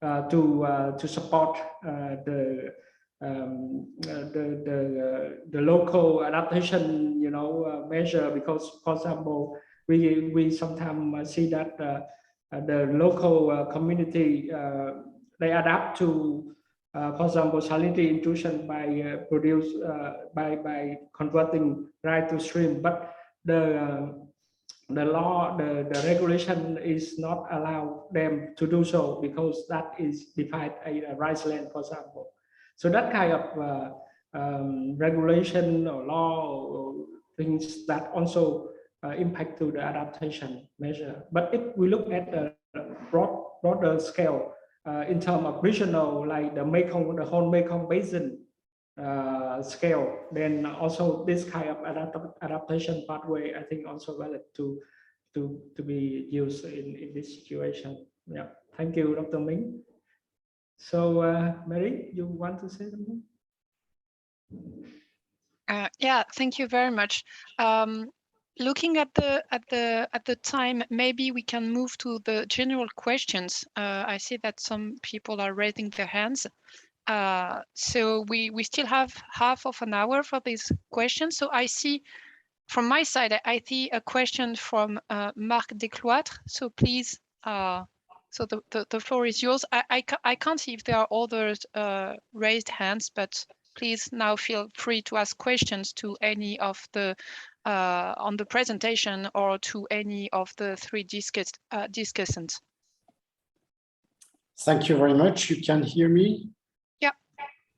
to support the local adaptation, measure. Because, for example, we sometimes see that the local community they adapt to, for example, salinity intrusion by by converting dry to stream, but the law, the regulation is not allow them to do so, because that is defined a rice land, for example. So that kind of regulation or law or things that also impact to the adaptation measure. But if we look at the broader scale, in terms of regional, like the Mekong, the whole Mekong basin scale, then also this kind of adaptation pathway, I think, also valid to be used in this situation. Yeah, thank you, Dr. Minh. So, Mary, you want to say something? Yeah, thank you very much. Looking at the time, maybe we can move to the general questions. I see that some people are raising their hands. So we still have half of an hour for these questions. So I see, from my side, I see a question from Marc Descloîtres. So please, so the floor is yours. I can't see if there are others raised hands, but please now feel free to ask questions to any of the on the presentation or to any of the three discussants. Thank you very much. You can hear me? Yeah.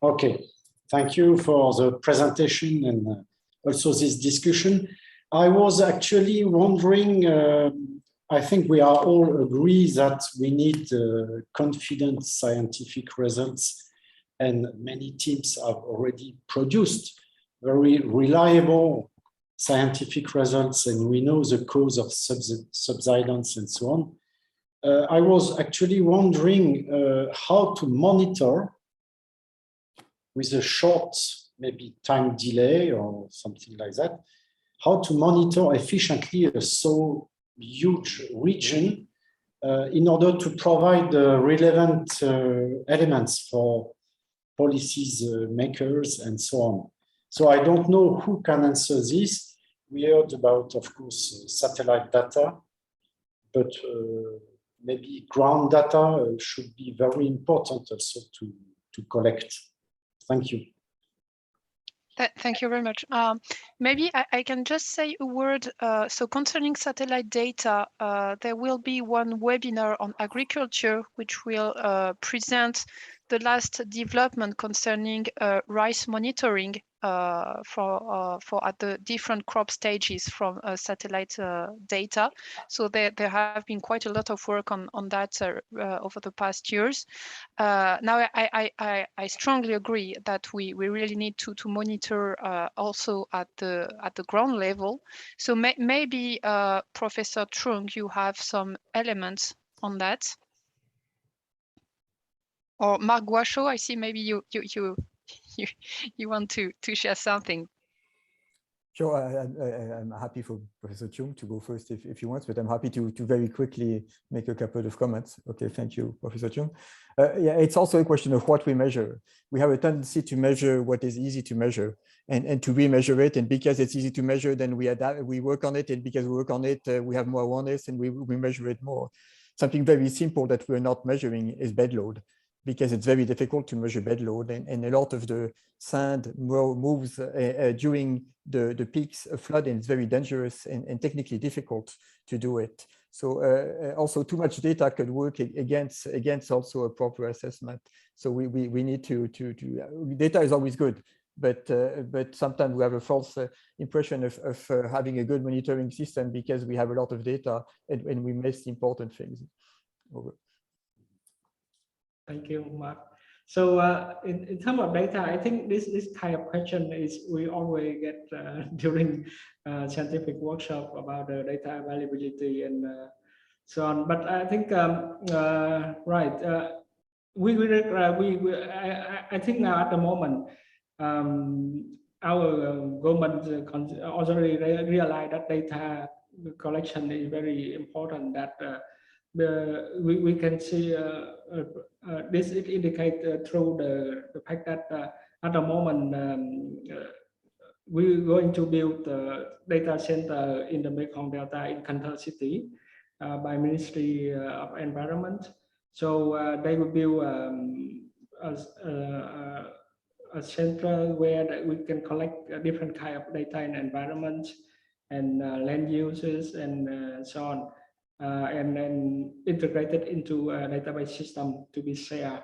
Okay. Thank you for the presentation and also this discussion. I was actually wondering, I think we are all agree that we need confident scientific results, and many teams have already produced very reliable scientific results, and we know the cause of subsidence and so on. I was actually wondering how to monitor with a short, maybe time delay or something like that, how to monitor efficiently a so huge region in order to provide relevant elements for policies makers and so on. So I don't know who can answer this, we heard about, of course, satellite data, but maybe ground data should be very important also to collect. Thank you. Thank you very much. Maybe I can just say a word. So concerning satellite data, there will be one webinar on agriculture, which will present the last development concerning rice monitoring for at the different crop stages from satellite data. So there have been quite a lot of work on that over the past years. Now I strongly agree that we really need to monitor also at the ground level. So maybe Professor Trung, you have some elements on that. Or Marc Guachaud, I see maybe you want to share something. Sure, I'm happy for Professor Trung to go first if you want, but I'm happy to very quickly make a couple of comments. Okay, thank you, Professor Trung. Yeah, it's also a question of what we measure. We have a tendency to measure what is easy to measure and to remeasure it. And because it's easy to measure, then we work on it. And because we work on it, we have more awareness and we measure it more. Something very simple that we're not measuring is bed load, because it's very difficult to measure bed load, and a lot of the sand moves during the peaks of flooding. It's very dangerous and technically difficult to do it. So also too much data could work against also a proper assessment. So we need to data is always good, but sometimes we have a false impression of having a good monitoring system because we have a lot of data and we miss important things. Over. Thank you, Mark. So in terms of data, I think this kind of question is we always get during scientific workshop about the data availability and so on. But I think right, I think now at the moment our government already realized that data collection is very important. That we can see this indicates through the fact that at the moment we're going to build a data center in the Mekong Delta in Kantar City by Ministry of Environment. So they will build a center where we can collect different kind of data and environment and land uses and so on. And then integrated into a database system to be shared.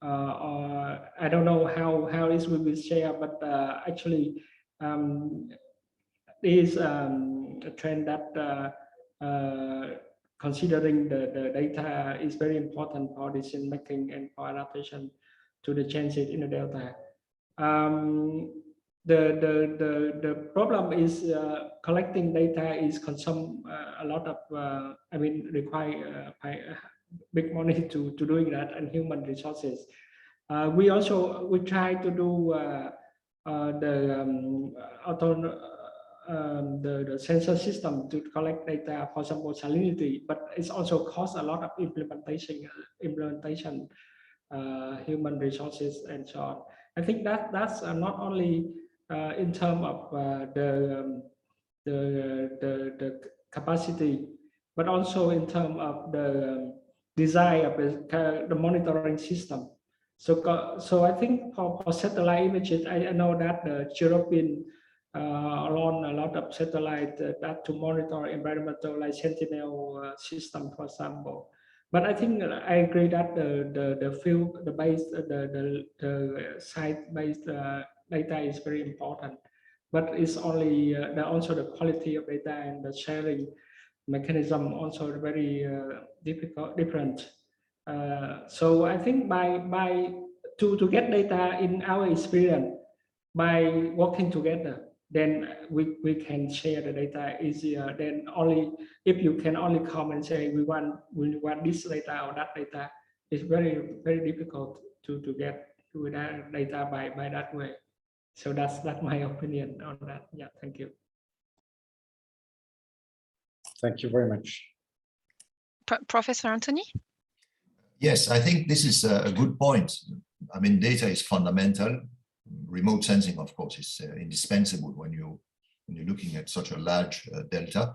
I don't know how this will be shared, but actually is a trend that considering the data is very important for decision making and for adaptation to the changes in the Delta. The problem is collecting data is consume a lot of require big money to doing that and human resources. We try to do the sensor system to collect data, for example, salinity, but it's also cost a lot of implementation, human resources and so on. I think that's not only in terms of the capacity, but also in terms of the design of the monitoring system. So I think for satellite images, I know that the European launched a lot of satellite that to monitor environmental, like Sentinel system, for example. But I think I agree that the field, the site-based data is very important, but it's only also the quality of data and the sharing mechanism also very different. So I think to get data in our experience, by working together, then we can share the data easier than only if you can only come and say we want this data or that data. It's very difficult to get to that data by that way. So that's my opinion on that. Yeah, thank you. Thank you very much. Professor Anthony? Yes, I think this is a good point. I mean, data is fundamental. Remote sensing, of course, is indispensable when you when you're looking at such a large delta.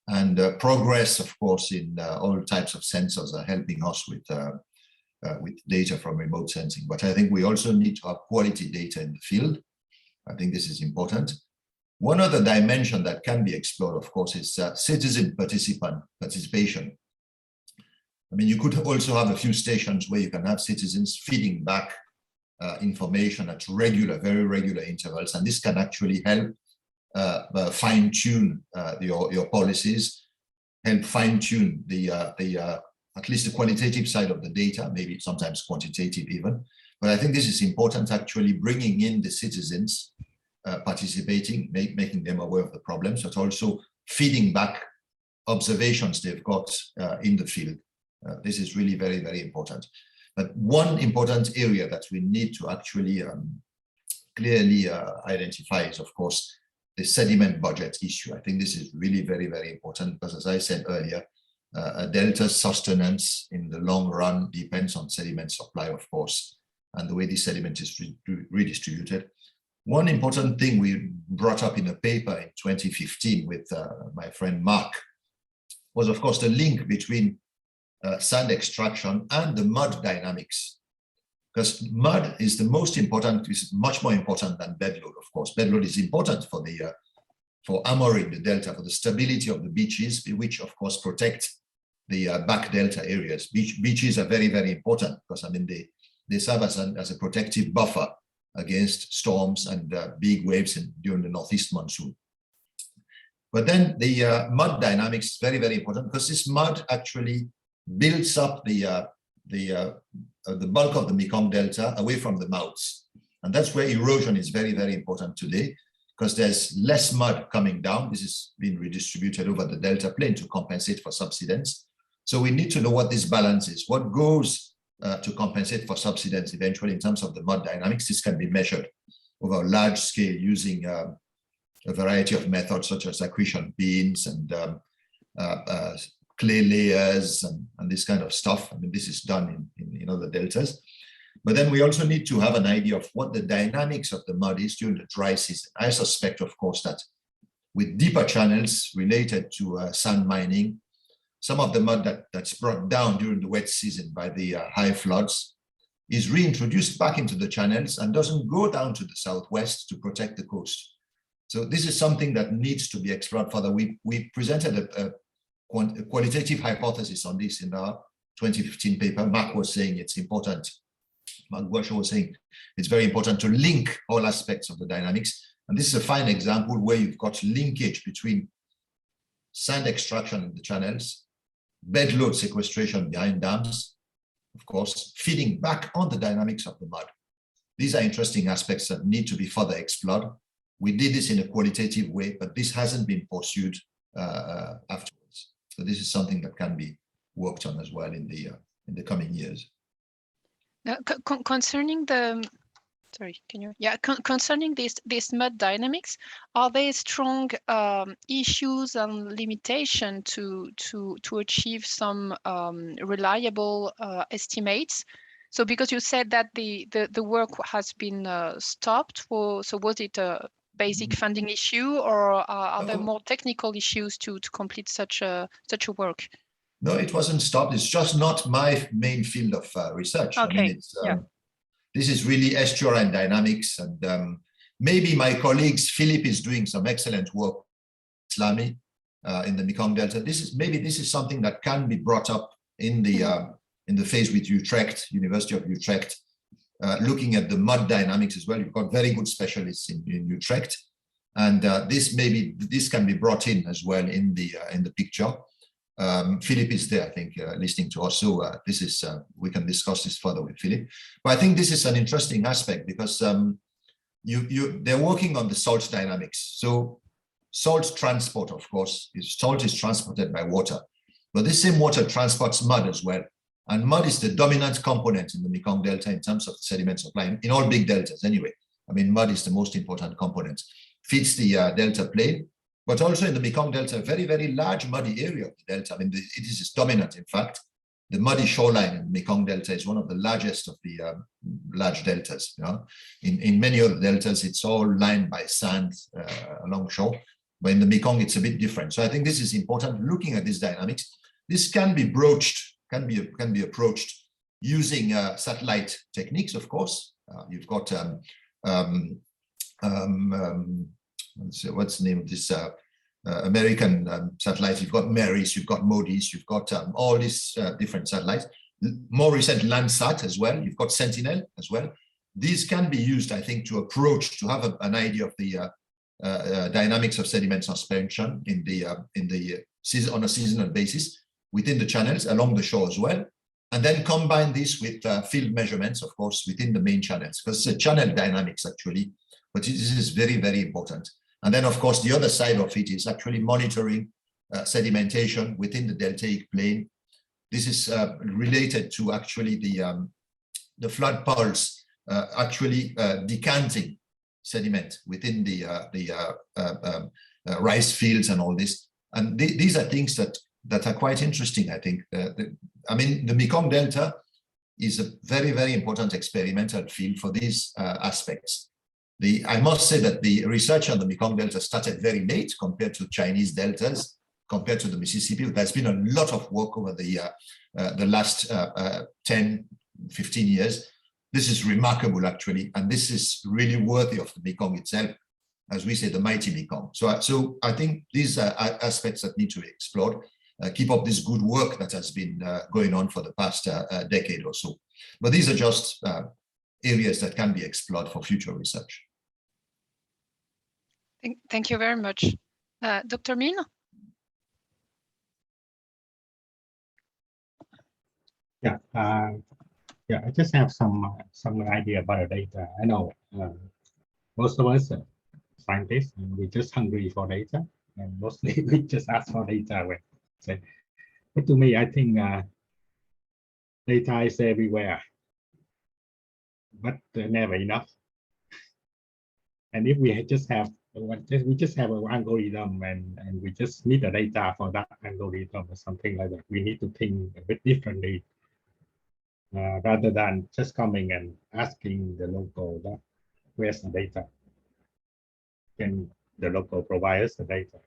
And progress, of course, in all types of sensors are helping us with data from remote sensing. But I think we also need to have quality data in the field. I think this is important. One other dimension that can be explored, of course, is citizen participation. I mean, you could also have a few stations where you can have citizens feeding back information at very regular intervals, and this can actually help fine-tune your policies, help fine-tune at least the qualitative side of the data, maybe sometimes quantitative even. But I think this is important, actually bringing in the citizens participating, making them aware of the problems, but also feeding back observations they've got in the field. This is really very, very important. But one important area that we need to actually clearly identify is, of course, the sediment budget issue. I think this is really very, very important because, as I said earlier, a delta's sustenance in the long run depends on sediment supply, of course, and the way the sediment is redistributed. One important thing we brought up in a paper in 2015 with my friend Mark was, of course, the link between sand extraction and the mud dynamics. Because mud is the most important, is much more important than bedload, of course. Bedload is important for armoring the delta, for the stability of the beaches, which of course protect the back delta areas. Beaches are very, very important because, I mean, they serve as a protective buffer against storms and big waves during the northeast monsoon. But then the mud dynamics is very, very important because this mud actually builds up the bulk of the Mekong Delta away from the mouths. And that's where erosion is very, very important today, because there's less mud coming down. This is being redistributed over the Delta plain to compensate for subsidence. So we need to know what this balance is. What goes to compensate for subsidence eventually in terms of the mud dynamics? This can be measured over a large scale using a variety of methods such as accretion beams and clay layers and this kind of stuff. I mean, this is done in other deltas. But then we also need to have an idea of what the dynamics of the mud is during the dry season. I suspect, of course, that with deeper channels related to sand mining, some of the mud that's brought down during the wet season by the high floods is reintroduced back into the channels and doesn't go down to the southwest to protect the coast. So this is something that needs to be explored further. We presented a qualitative hypothesis on this in our 2015 paper. Mark was saying it's important. Mark Guasho was saying it's very important to link all aspects of the dynamics. And this is a fine example where you've got linkage between sand extraction in the channels, bedload sequestration behind dams, of course, feeding back on the dynamics of the mud. These are interesting aspects that need to be further explored. We did this in a qualitative way, but this hasn't been pursued afterwards. So this is something that can be worked on as well in the coming years. Now, concerning the, sorry, can you? Yeah, concerning this mud dynamics, are there strong issues and limitation to achieve some reliable estimates? So because you said that the work has been stopped, so was it a basic funding issue, or are there more technical issues to complete such a work? No, it wasn't stopped. It's just not my main field of research. Okay. I mean, it's, this is really estuarine dynamics, and maybe my colleagues, Philip is doing some excellent work in the Mekong Delta. This is something that can be brought up in the phase with Utrecht, University of Utrecht, looking at the mud dynamics as well. You've got very good specialists in Utrecht, and this can be brought in as well in the picture. Philip is there, I think, listening to us. So this is we can discuss this further with Philip. But I think this is an interesting aspect because they're working on the salt dynamics. So salt transport, of course, salt is transported by water, but this same water transports mud as well. And mud is the dominant component in the Mekong Delta in terms of sediment supply, in all big deltas anyway. I mean, mud is the most important component. Feeds the delta plain, but also in the Mekong Delta, a very, very large muddy area of the delta. I mean, it is dominant, in fact. the muddy shoreline in Mekong Delta is one of the largest of the large deltas. You know? In many other deltas, it's all lined by sand along shore, but in the Mekong, it's a bit different. So I think this is important. Looking at these dynamics, this can be broached, can be approached using satellite techniques. Of course, you've got what's the name of this American satellites? You've got MERIS, you've got MODIS, you've got all these different satellites. More recent Landsat as well. You've got Sentinel as well. These can be used, I think, to approach, to have an idea of the dynamics of sediment suspension on a seasonal basis within the channels along the shore as well, and then combine this with field measurements, of course, within the main channels, because it's a channel dynamics actually, but this is very, very important. And then, of course, the other side of it is actually monitoring sedimentation within the deltaic plain. This is related to actually the flood pulse actually decanting sediment within the rice fields and all this. And these are things that are quite interesting, I think. I mean, the Mekong Delta is a very, very important experimental field for these aspects. I must say that the research on the Mekong Delta started very late compared to Chinese deltas, compared to the Mississippi. There's been a lot of work over the last 10, 15 years. This is remarkable, actually, and this is really worthy of the Mekong itself, as we say, the mighty Mekong. So I think these are aspects that need to be explored. Keep up this good work that has been going on for the past decade or so. But these are just areas that can be explored for future research. Thank you very much. Dr. Min? Yeah, yeah, I just have some idea about the data. I know most of us scientists, we're just hungry for data, and mostly we just ask for data. But to me, I think data is everywhere, but never enough. And if we just have an algorithm and we just need the data for that algorithm or something like that, we need to think a bit differently. Rather than just coming and asking the local that where's the data, can the local provide us the data?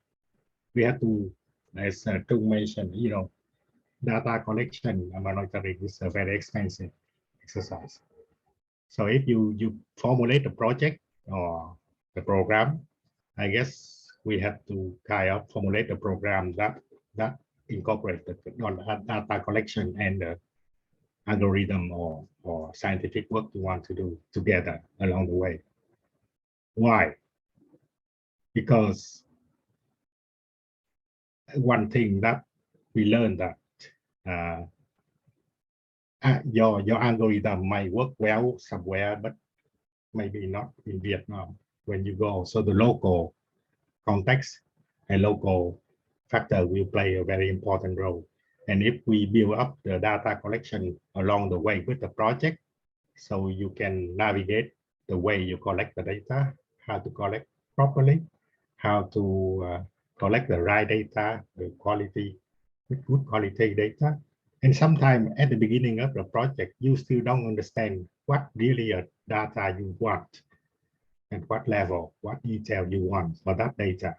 We have to, as Trung mentioned, you know, data collection and monitoring is a very expensive exercise. So if you formulate a project or the program, I guess we have to kind of formulate a program that incorporates the data collection and the algorithm or scientific work you want to do together along the way. Why? Because one thing that we learned that your algorithm might work well somewhere, but maybe not in Vietnam when you go. So the local context and local factor will play a very important role. And if we build up the data collection along the way with the project, so you can navigate the way you collect the data, how to collect properly, how to collect the right data, the quality, good quality data. And sometimes at the beginning of the project, you still don't understand what really a data you want and what level, what detail you want for that data,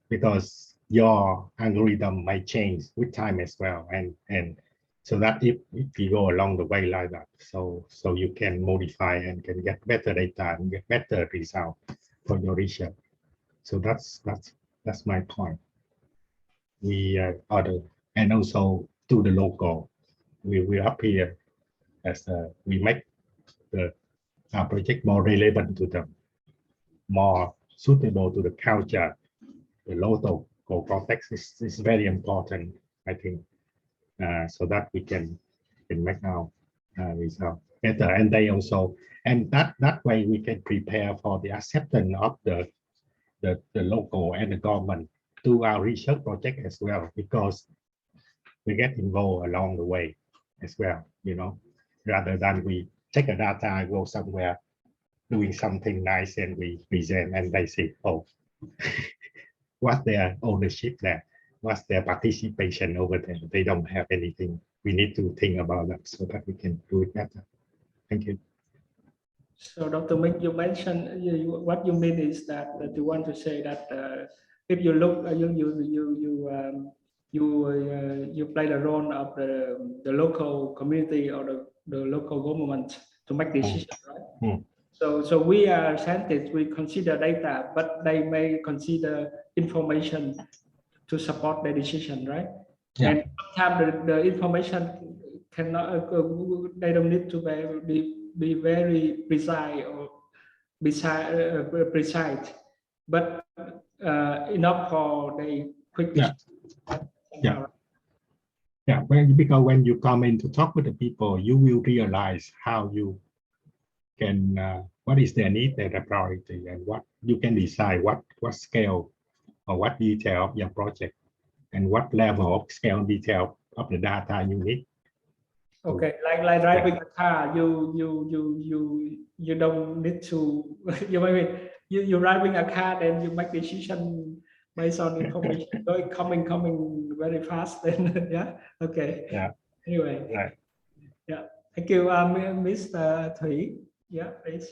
because your algorithm might change with time as well, and so that if you go along the way like that, so you can modify and can get better data and get better result for your research. So that's my point. We and also to the local, we up here as we make our project more relevant to them, more suitable to the culture, the local context is very important, I think, so that we can make our result better. And they also, and that way we can prepare for the acceptance of the local and the government to our research project as well, because we get involved along the way as well, you know, rather than we take a data, go somewhere doing something nice and we present and they say, oh, what's their ownership there? what's their participation over there? They don't have anything. We need to think about that so that we can do it better. Thank you. So Dr. Minh, you mentioned what you mean is that you want to say that if you look, you play the role of the local community or the local government to make decisions, right? So we are scientists, we consider data, but they may consider information to support their decision, right? Yeah. And sometimes the information cannot, they don't need to be very precise or precise, but enough for the quick decision. Yeah, because when you come in to talk with the people, you will realize how you can, what is their need, their priority, and what you can decide what scale or what detail of your project and what level of scale and detail of the data you need. Okay, like driving a car, you don't need to. You're driving a car, then you make decision based on information coming very fast. Then yeah, okay. Yeah. Anyway. Right. Yeah. Thank you, Mr. Thủy. Yeah, please.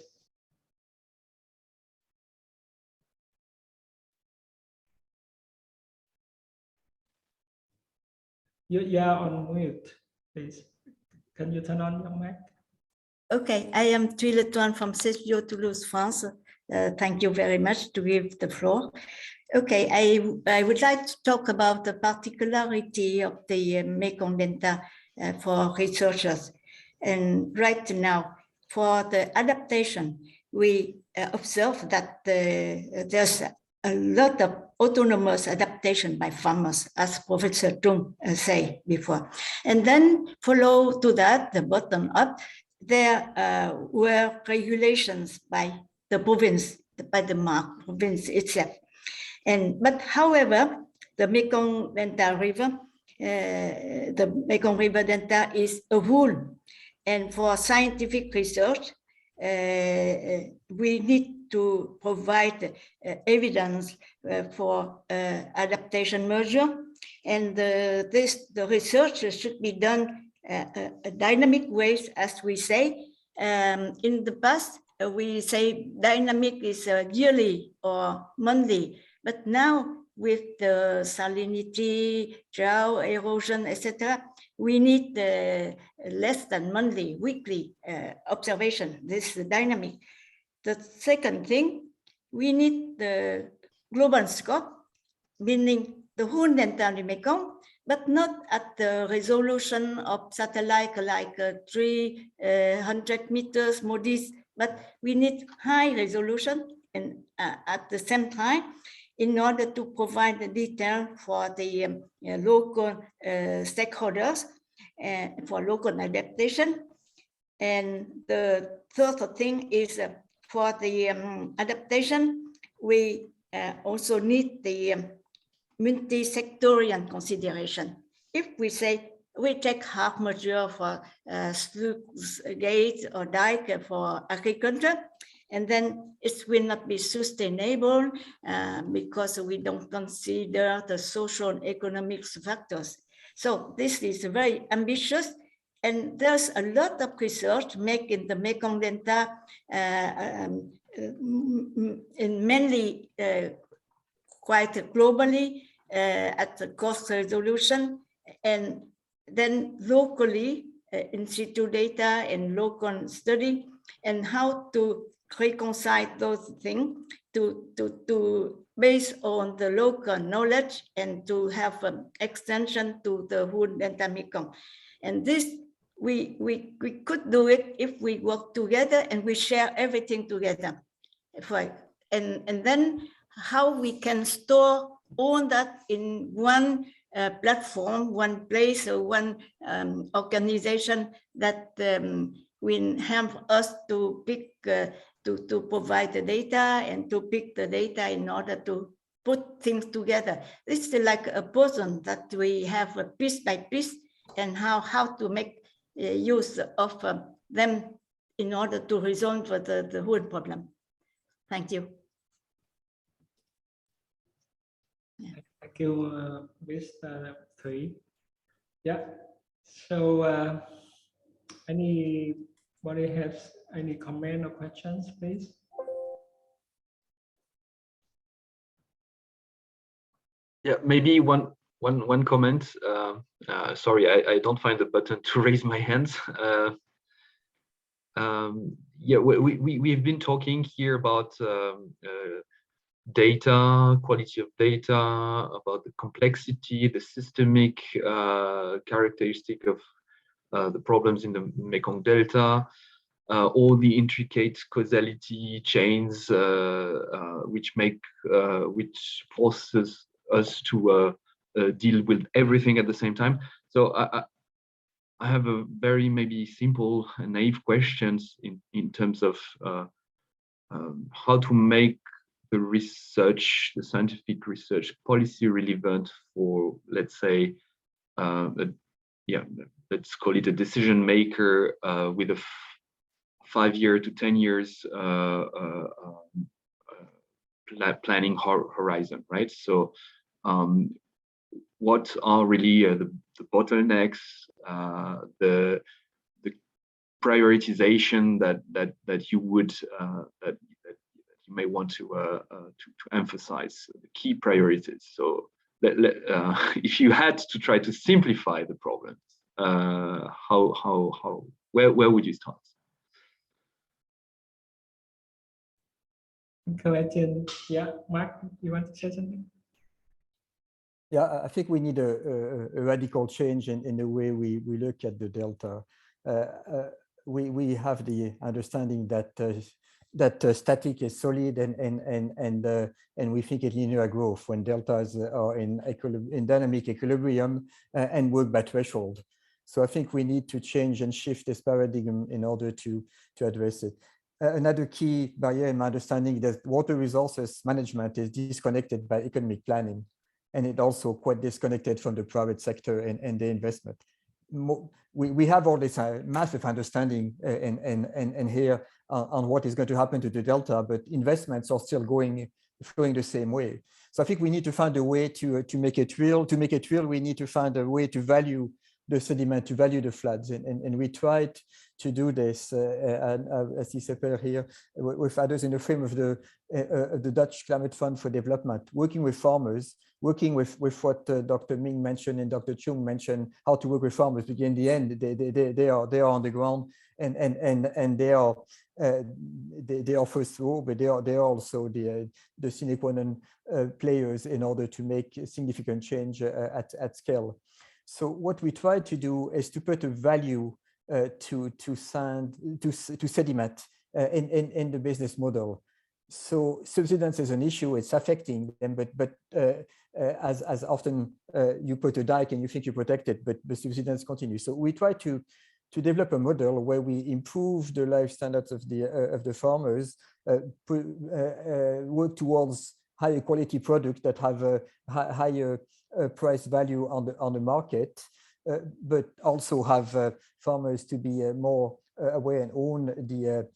You are on mute, please. Can you turn on your mic? Okay, I am Thuy Le Toan from CESGEO Toulouse, France. Thank you very much to give the floor. Okay, I would like to talk about the particularity of the Mekong Delta for researchers. And right now, for the adaptation, we observe that there's a lot of autonomous adaptation by farmers, as Professor Trung said before. And then follow to that, the bottom up, there were regulations by the province, by the province itself. But however, the Mekong Delta River, the Mekong River Delta is a whole. And for scientific research, we need to provide evidence for adaptation measure. And the research should be done dynamic ways, as we say. In the past, we say dynamic is yearly or monthly, but now with the salinity, drought, erosion, etc., we need less than monthly, weekly observation. This is dynamic. The second thing, we need the global scope, meaning the whole Delta Mekong, but not at the resolution of satellite like 300 meters MODIS, but we need high resolution and at the same time, in order to provide the detail for the local stakeholders for local adaptation. And the third thing is for the adaptation, we also need the multi-sectorial consideration. If we say we take half measure for sluice gates or dike for agriculture, and then it will not be sustainable because we don't consider the social and economic factors. So this is very ambitious, and there's a lot of research made in the Mekong Delta, in mainly quite globally at the cost resolution, and then locally in situ data and local study, and how to reconcile those things to based on the local knowledge and to have an extension to the whole Delta Mekong. And this we could do it if we work together and we share everything together. And then how we can store all that in one platform, one place, or one organization that will help us to pick, to provide the data and to pick the data in order to put things together. This is like a puzzle that we have piece by piece, and how to make use of them in order to resolve the whole problem. Thank you. Thank you, Mr. Thủy. Yeah. So, anybody has any comment or questions, please? Yeah, maybe one comment. Sorry, I don't find the button to raise my hands. Yeah, we've been talking here about data, quality of data, about the complexity, the systemic characteristic of the problems in the Mekong Delta, all the intricate causality chains which forces us to deal with everything at the same time. So I have a very maybe simple and naive questions in terms of how to make the research, the scientific research policy relevant for, let's say, let's call it a decision maker with a 5-year to 10 years planning horizon, right? So what are really the bottlenecks, the prioritization that you would that you may want to emphasize, the key priorities. So if you had to try to simplify the problems, where would you start? Question. Yeah, Mark, you want to say something? Yeah, I think we need a radical change in the way we look at the delta. We have the understanding that static is solid and we think it linear growth when deltas are in dynamic equilibrium and work by threshold. So I think we need to change and shift this paradigm in order to address it. Another key barrier in my understanding is that water resources management is disconnected by economic planning, and it also quite disconnected from the private sector and the investment. We have all this massive understanding and here on what is going to happen to the delta, but investments are still going the same way. So I think we need to find a way to make it real. To make it real, we need to find a way to value the sediment, to value the floods, and we tried to do this, as he said here, with others in the frame of the Dutch Climate Fund for Development, working with farmers, working with what Dr. Ming mentioned and Dr. Chung mentioned, how to work with farmers. Because in the end, they are on the ground and they are first row, but they are also the sine qua non players in order to make significant change at scale. So what we try to do is to put a value to sediment in the business model. So subsidence is an issue; it's affecting them, but as often you put a dike and you think you protect it, but the subsidence continues. So we try to develop a model where we improve the life standards of the farmers, work towards higher quality products that have a higher price value on the market, but also have farmers to be more aware and own the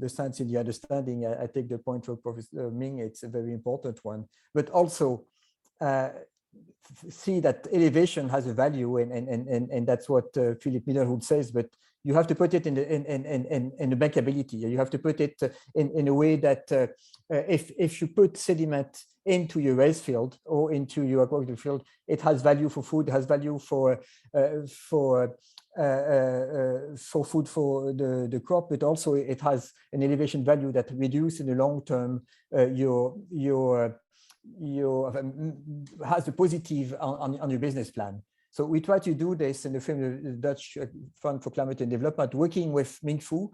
science and the understanding. I take the point from Professor Ming; it's a very important one. But also see that elevation has a value, and that's what Philip Middlewood says. But you have to put it in the bankability. You have to put it in a way that if you put sediment into your rice field or into your agricultural field, it has value for food, has value for food for the crop, but also it has an elevation value that reduces in the long term has a positive on your business plan. So we try to do this in the frame of the Dutch Fund for Climate and Development, working with Minh Phu,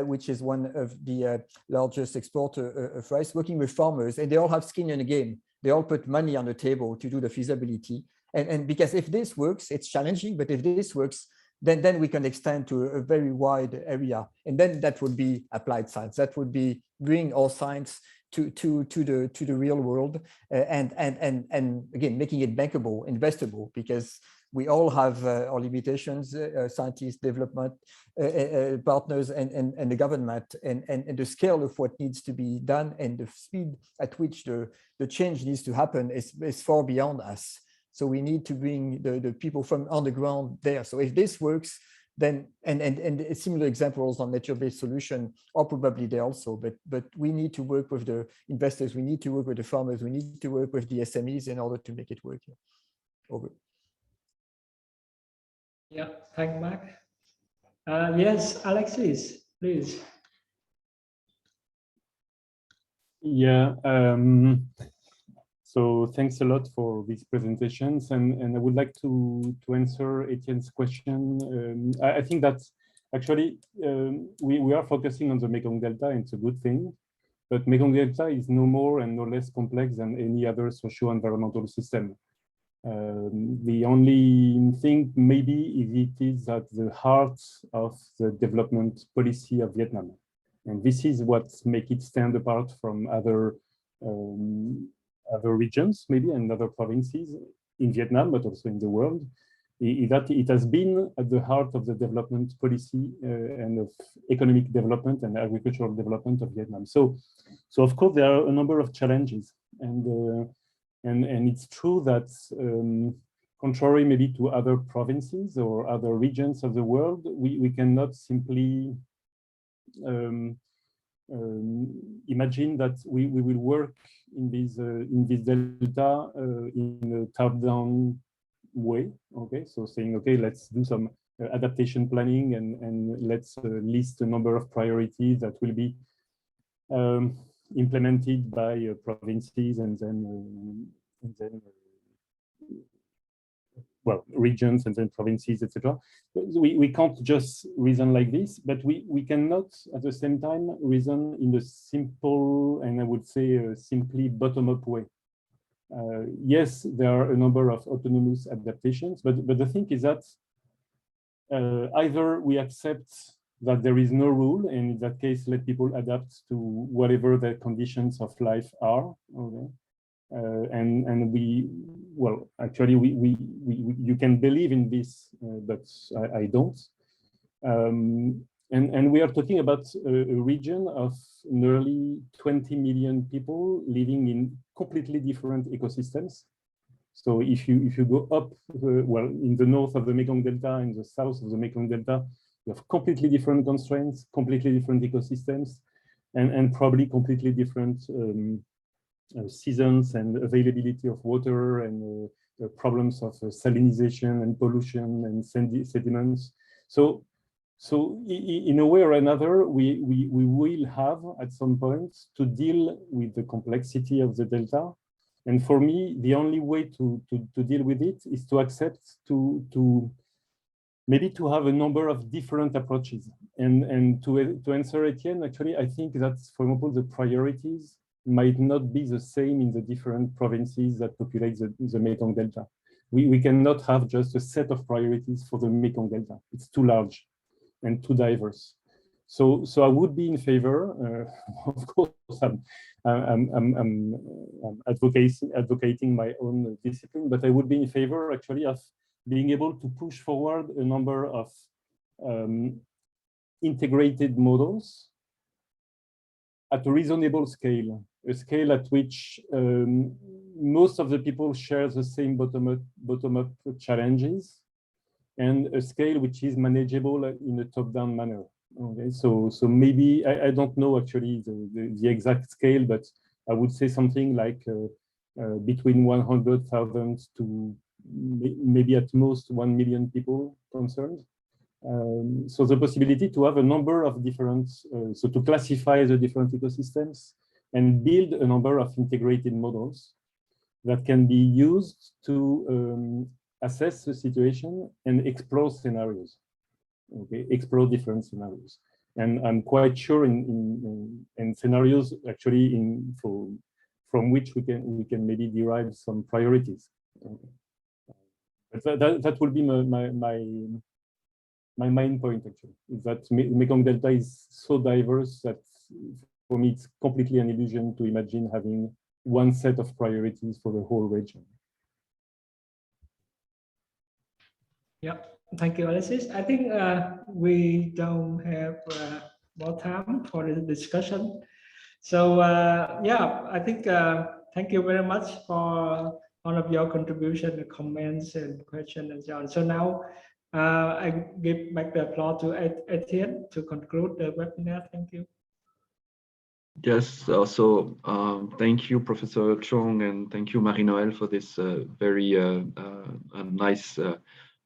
which is one of the largest exporter of rice, working with farmers, and they all have skin in the game. They all put money on the table to do the feasibility. And because if this works, it's challenging, but if this works, then we can extend to a very wide area. And then that would be applied science. That would be bring all science to the real world, and again, making it bankable, investable, because we all have our limitations, scientists, development partners, and the government, and the scale of what needs to be done and the speed at which the change needs to happen is far beyond us. So we need to bring the people from on the ground there. So if this works, then and similar examples on nature-based solution are probably there also, but we need to work with the investors, we need to work with the farmers, we need to work with the SMEs in order to make it work. Over. Yeah, thank Mark. Yes, Alexis, please. Yeah, so thanks a lot for these presentations, and I would like to answer Etienne's question. I think that actually we are focusing on the Mekong Delta, and it's a good thing, but Mekong Delta is no more and no less complex than any other socio-environmental system. The only thing maybe it is at the heart of the development policy of Vietnam, and this is what makes it stand apart from other regions, maybe, and other provinces in Vietnam, but also in the world, is that it has been at the heart of the development policy and of economic development and agricultural development of Vietnam. So of course, there are a number of challenges, and it's true that contrary maybe to other provinces or other regions of the world, we cannot simply imagine that we will work in this delta in a top-down way. Okay, so saying, okay, let's do some adaptation planning and let's list a number of priorities that will be implemented by provinces and then well, regions and then provinces, etc. We can't just reason like this, but we cannot at the same time reason in a simple, and I would say simply bottom-up way. Yes, there are a number of autonomous adaptations, but the thing is that either we accept that there is no rule, and in that case, let people adapt to whatever their conditions of life are. Okay? And we, well, actually, you can believe in this, but I don't. And we are talking about a region of nearly 20 million people living in completely different ecosystems. So if you go up, well, in the north of the Mekong Delta, in the south of the Mekong Delta, you have completely different constraints, completely different ecosystems, and probably completely different seasons and availability of water and problems of salinization and pollution and sediments. So in a way or another, we will have at some point to deal with the complexity of the delta. And for me, the only way to deal with it is to accept to maybe to have a number of different approaches. And to answer Etienne, actually, I think that, for example, the priorities might not be the same in the different provinces that populate the Mekong Delta. We cannot have just a set of priorities for the Mekong Delta. It's too large and too diverse. So I would be in favor, of course, I'm advocating my own discipline, but I would be in favor actually of being able to push forward a number of integrated models at a reasonable scale, a scale at which most of the people share the same bottom-up challenges, and a scale which is manageable in a top-down manner. Okay, so maybe I don't know actually the exact scale, but I would say something like between 100,000 to maybe at most 1 million people concerned. So the possibility to have a number of different, so to classify the different ecosystems and build a number of integrated models that can be used to assess the situation and explore scenarios. Okay, explore different scenarios, and I'm quite sure in scenarios actually from which we can maybe derive some priorities. But that will be my main point actually, is that Mekong Delta is so diverse that for me it's completely an illusion to imagine having one set of priorities for the whole region. Yeah, thank you, Alexis. I think we don't have more time for the discussion. So yeah, I think thank you very much for all of your contribution, comments, and questions, and so on. So now I give back the floor to Etienne to conclude the webinar. Thank you. Yes, also thank you, Professor Chung, and thank you, Marie-Noelle, for this very nice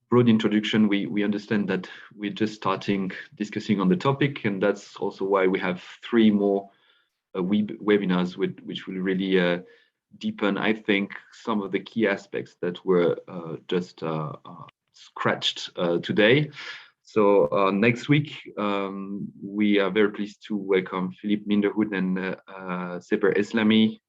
broad introduction. We understand that we're just starting discussing on the topic, and that's also why we have 3 more webinars which will really deepen, I think, some of the key aspects that were just scratched today. So next week, we are very pleased to welcome Philippe Minderhood and Seper Eslami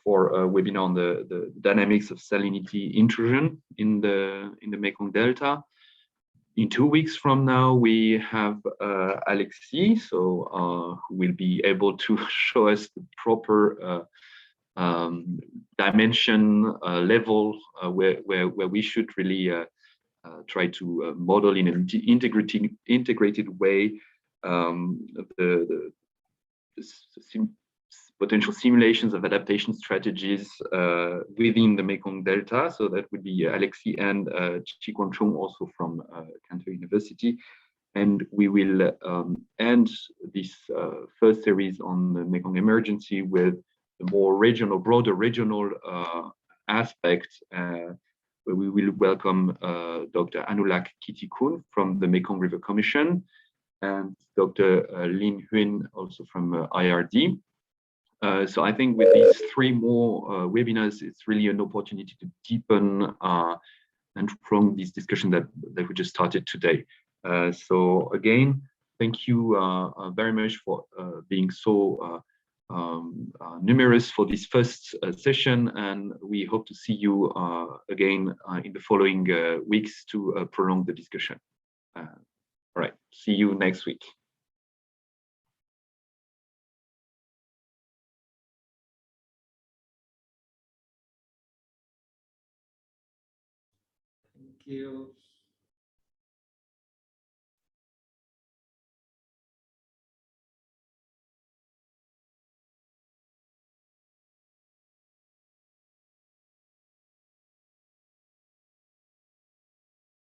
for a webinar on the dynamics of salinity intrusion in the Mekong Delta. In 2 weeks from now, we have Alexis, so who will be able to show us the proper dimension level where we should really try to model in an integrated way the potential simulations of adaptation strategies within the Mekong Delta. So that would be Alexis and Chi-Kwon Chung, also from Tho University. And we will end this first series on the Mekong emergency with the more regional, broader regional aspect, where we will welcome Dr. Anulak Kittikul from the Mekong River Commission and Dr. Lin Huynh, also from IRD. So I think with these 3 more webinars, it's really an opportunity to deepen and prolong this discussion that we just started today. So again, thank you very much for being so numerous for this first session, and we hope to see you again in the following weeks to prolong the discussion. All right, see you next week. Thank you.